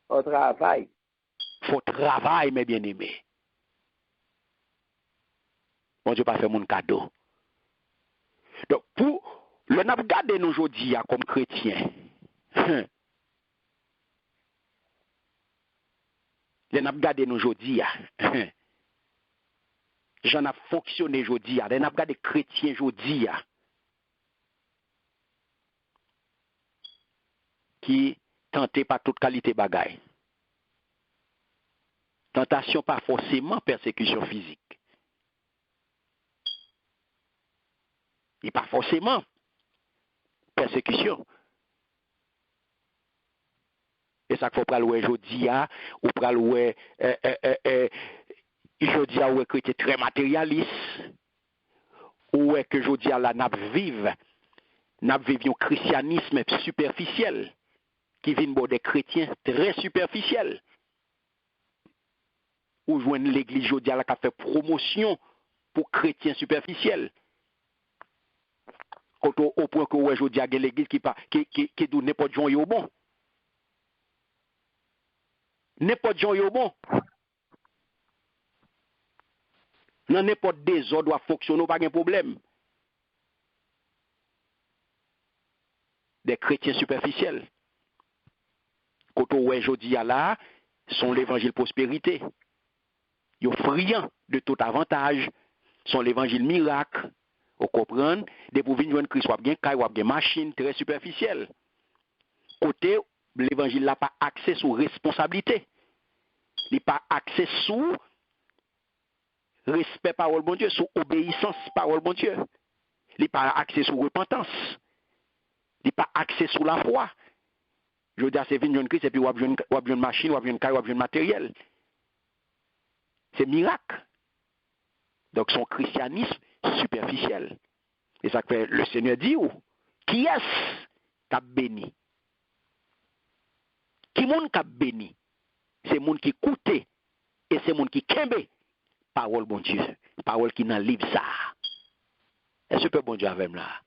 Au travail. Faut travail, mes bien-aimés. Bon Dieu pas fait mon cadeau. Donc, pour le n'a regardé nous aujourd'hui comme chrétiens, le n'a regardé nous aujourd'hui, j'en ai fonctionné aujourd'hui, le n'a regardé chrétiens aujourd'hui, qui tenté par toute qualité bagaille. Tentation pas forcément persécution physique. Et pas forcément persécution. Et ça qu'il faut prendre aujourd'hui, ou prendre aujourd'hui où que tu es très matérialiste, ou que aujourd'hui là n'a vivre un christianisme superficiel qui vient de des chrétiens très superficiels. Ou joindre l'église aujourd'hui là qui a fait promotion pour chrétiens superficiels. Au point que aujourd'hui il y a l'église qui donne n'importe quoi au bon. N'importe quoi au bon. Dans n'importe désordre doit fonctionner, pas de problème. Des chrétiens superficiels. Quand on voit aujourd'hui là, sont l'évangile prospérité. Ils sont friands de tout avantage. Sont l'évangile miracle. Vous comprenez? Des pour venir joindre Christ, ou bien caille, ou bien machine très superficielle. Côté, l'évangile n'a pas accès sur responsabilité. Il n'a pas accès sur respect parole bon Dieu, sur obéissance parole bon Dieu. Il n'a pas accès sur repentance. Il n'a pas accès sur la foi. Je veux dire, c'est venir Christ et puis ou une machine, ou une caille, ou un matériel. C'est miracle. Donc son christianisme superficiel. Et ça fait le Seigneur dit qui est-ce qui a béni? Qui monde qui a béni? C'est monde qui écoute et c'est monde qui kembe parole bon Dieu, parole qui dans le livre ça. Est-ce que bon Dieu avec moi là?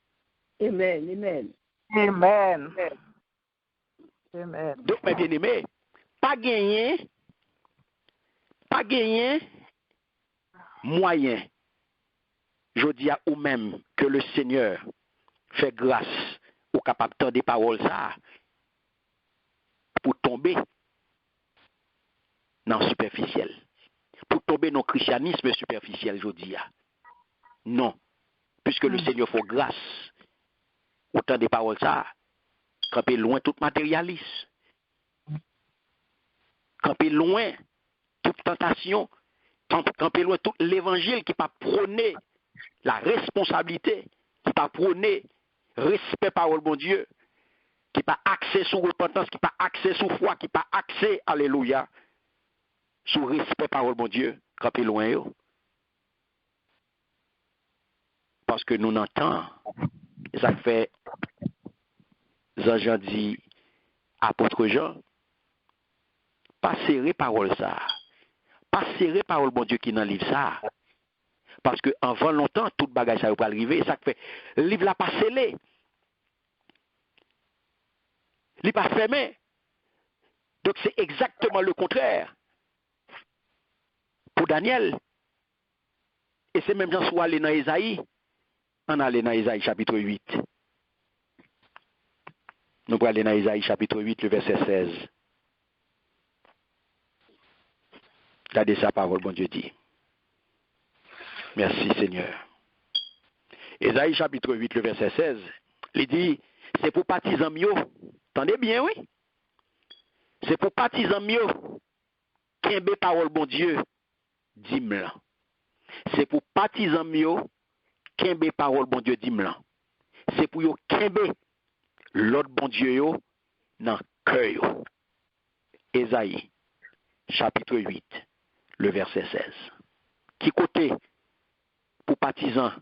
Amen, amen. Amen. Amen. Donc mes bien-aimés, pas gagner moyen. Je dis à vous-même que le Seigneur fait grâce aux capables de des paroles ça pour tomber dans le superficiel. Pour tomber dans le christianisme superficiel, je dis. Non. Puisque le Seigneur fait grâce autant des paroles ça, camper loin tout matérialiste. Camper loin toute tentation. Camper loin tout l'évangile qui pas prôner la responsabilité, qui pas prôner respect parole bon Dieu, qui pas accès sur repentance, qui pas accès sur foi, qui pas accès, alléluia, sur respect parole bon Dieu, camper loin yo. Parce que nous n'entendons, ça fait Jean dit, apôtre Jean, pas serrer parole ça, pas serrer parole bon Dieu qui dans le livre ça. Parce que avant longtemps, toute bagage ça va arriver, ça fait, le livre là pas scellé, il n'est pas fermé. Donc c'est exactement le contraire pour Daniel. Et c'est même gens soit aller dans Isaïe. On allait dans Isaïe chapitre 8. Nous allons aller dans Isaïe chapitre 8, le verset 16. Regardez sa parole, bon Dieu dit. Merci Seigneur. Isaïe chapitre 8, le verset 16, il dit, c'est pour partisans mieux. Entendez bien, oui? C'est pour partisans mieux. Qu'un parole, bon Dieu, dis-moi. C'est pour partisans mieux. Qu'un parole, bon Dieu, dis-moi. C'est pour yo qu'un l'autre bon Dieu yo dans cœur yo. Isaïe chapitre 8, le verset 16. Qui côté pour partisans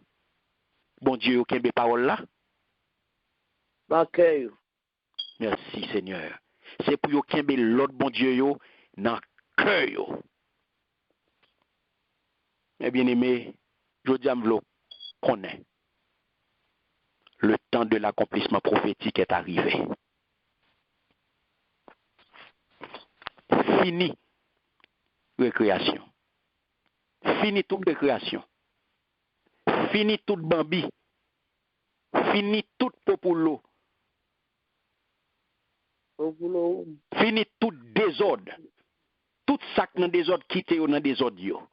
bon Dieu yo qu'un parole là? Dans cœur. Merci Seigneur. C'est pour yo qu'un l'autre bon Dieu yo dans cœur yo. Mes bien-aimés, je dis à m'vlo connaît. Le temps de l'accomplissement prophétique est arrivé. Fini récréation. Fini toute récréation. Fini toute bambi. Fini toute populo. Fini tout désordre. Tout ça qui est dans désordre, quittez dans désordre.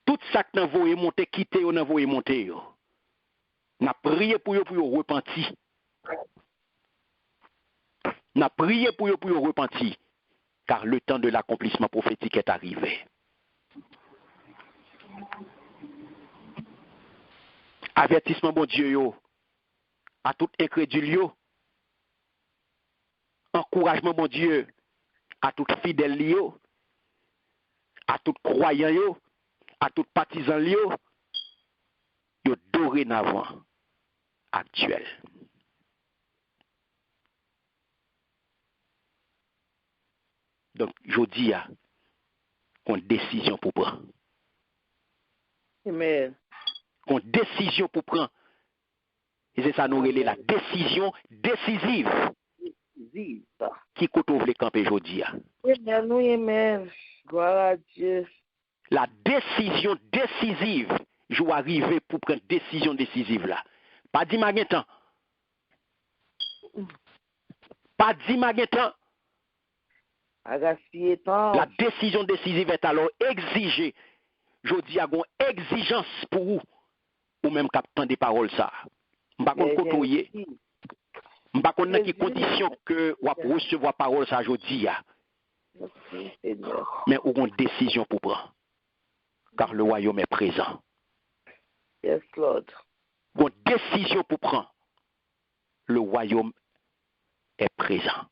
Tout ça qui est voyé monter, quittez dans voyé monter. N'a prié pour yo repentir. N'a prié pour yo repentir. Car le temps de l'accomplissement prophétique est arrivé. Avertissement, bon Dieu, yo, à tout incrédule, yo. Encouragement, bon Dieu, à tout fidèle, yo, à tout croyant, yo, à tout partisan, yo, dorénavant actuel. Donc, je dis, qu'on décision pour prendre. Amen. Qu'on décision pour prendre. Et c'est ça nous relève la décision décisive. Qui coûte les camper aujourd'hui. Amen, oui, amen. Gloire à Dieu. La décision décisive, je vais arriver pour prendre décision décisive là. Pas dit magasin. Pas dit magasin. La décision décisive est alors exigée. Je dis à une exigence pour vous. Ou même captant des paroles ça. M'pa kon kotoyer. M'pa kon nan qui condition que ou recevoir parole ça jodi ya. Mais ou une décision pour prendre. Car le royaume est présent. Yes, Lord. Une décision pour prendre. Le royaume est présent.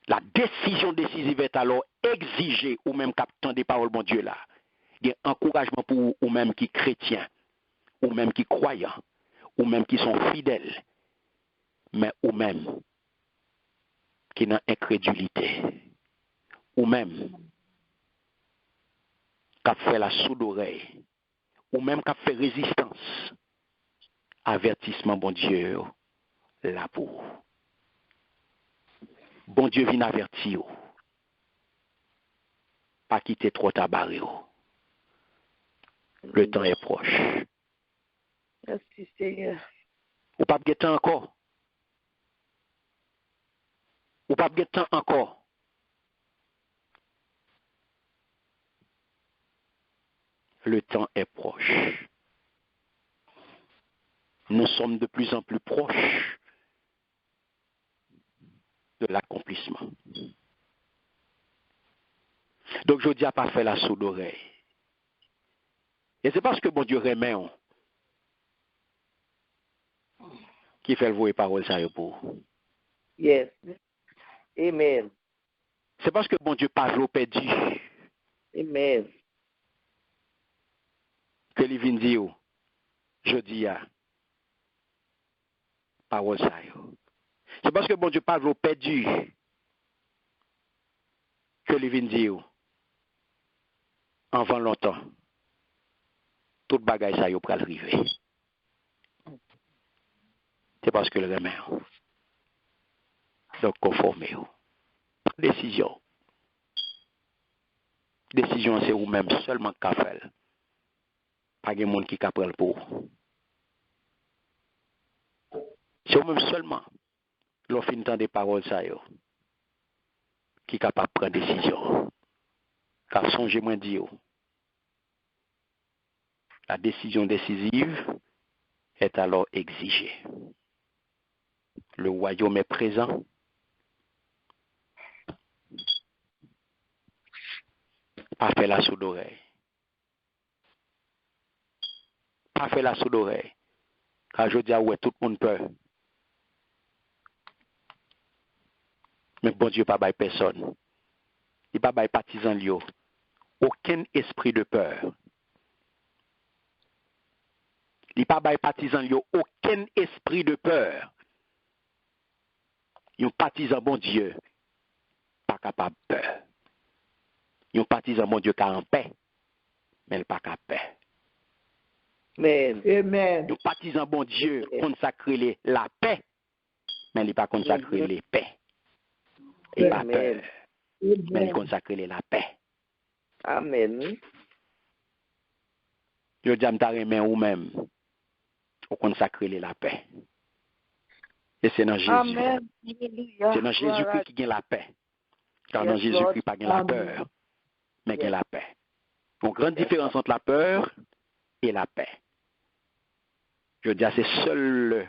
La décision décisive est alors exigée ou même captant des paroles, mon Dieu, là. Il y a un encouragement pour ou même qui chrétiens, ou même qui croyants, ou même qui sont fidèles, mais ou même qui n'ont incrédulité, ou même qui a fait la sourde oreille, ou même qui a fait résistance. Avertissement, bon Dieu, là pour. Bon Dieu vient avertir. Pas quitter trop tabaré. Le temps est proche. Merci Seigneur. Ou pas de temps encore. Ou pas de temps encore. Le temps est proche. Nous sommes de plus en plus proches de l'accomplissement. Donc je dis à pas faire la sourde oreille. Et c'est parce que bon Dieu remet qui fait le voyer parole ça pour. Yes. Amen. C'est parce que bon Dieu pas l'eau perdu. Amen. Que les vins dit je dis à parole ça. C'est parce que bon Dieu pas l'eau perdu. Que les vins dit avant longtemps. Tout bagage ça yo pral arriver. C'est parce que le remet. Donc conformez. Décision. Décision c'est ou même seulement qu'a fait. Pas de monde qui capable le pour. C'est ou même seulement l'offre temps des paroles ça yo qui capable de prendre décision. Car songez-moi dire la décision décisive est alors exigée. Le royaume est présent. Pas fait la sourde oreille. Pas fait la sourde oreille. Car je dis, ouais, tout le monde peur. Mais bon Dieu, pas bail personne. Il pas bail partisan liyo. Aucun esprit de peur. Il pas bail partisan liyo. Aucun esprit de peur. Un partisan bon Dieu, pas capable de peur. Un partisan bon Dieu qui a en paix, mais il pas capable de paix. Amen. Amen. Nous partisans bon Dieu consacrer la paix, mais il n'est pas consacré les paix. Et pas peur, mais il consacre la paix. Amen. Je dis à m'tarremer ou même, au consacrer la paix. Et c'est dans Jésus. Amen. C'est dans Jésus-Christ qui gagne la paix. Car dans Jésus-Christ, pas gagne la peur, mais gagne la paix. Une grande différence entre la peur et la paix. Je dis, c'est seul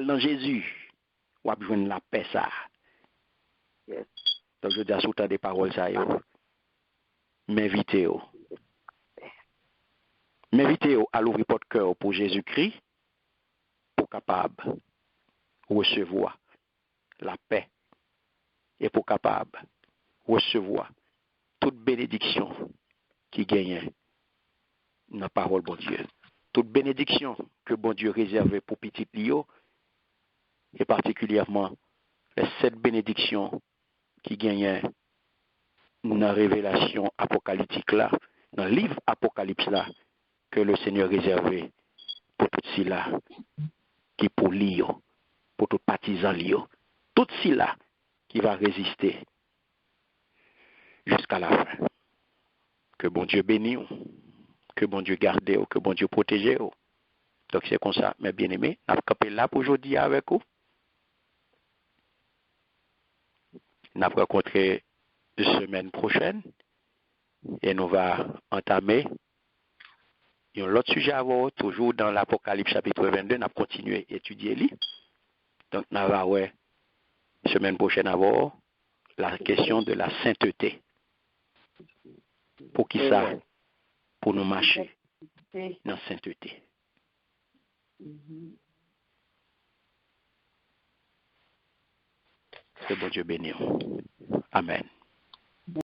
dans Jésus où a besoin de la paix ça. Yes. Donc je dis à soutenir des paroles ça yo. M'invitez-vous à l'ouvrir votre cœur pour Jésus-Christ pour capable recevoir la paix et pour capable recevoir toute bénédiction qui gagne dans la parole bon Dieu. Toute bénédiction que bon Dieu réserve pour petit Lio, et particulièrement les 7 bénédictions qui gagnent dans la révélation apocalyptique là, dans le livre Apocalypse là, que le Seigneur réservé pour tout cela qui pour Lio, pour tout partisan Lio, tout cela qui va résister jusqu'à la fin. Que bon Dieu bénisse, que bon Dieu garde, que bon Dieu protège. Donc c'est comme ça, mes bien-aimés, nous avons là pour aujourd'hui avec vous. Nous avons rencontré la semaine prochaine et nous allons entamer un autre sujet à vous, toujours dans l'Apocalypse chapitre 22, nous allons continuer à étudier lui. Donc nous allons la semaine prochaine à vous la question de la sainteté. Pour qui ça? Pour nous marcher dans la sainteté. Que bon Dieu bénisse. Amen.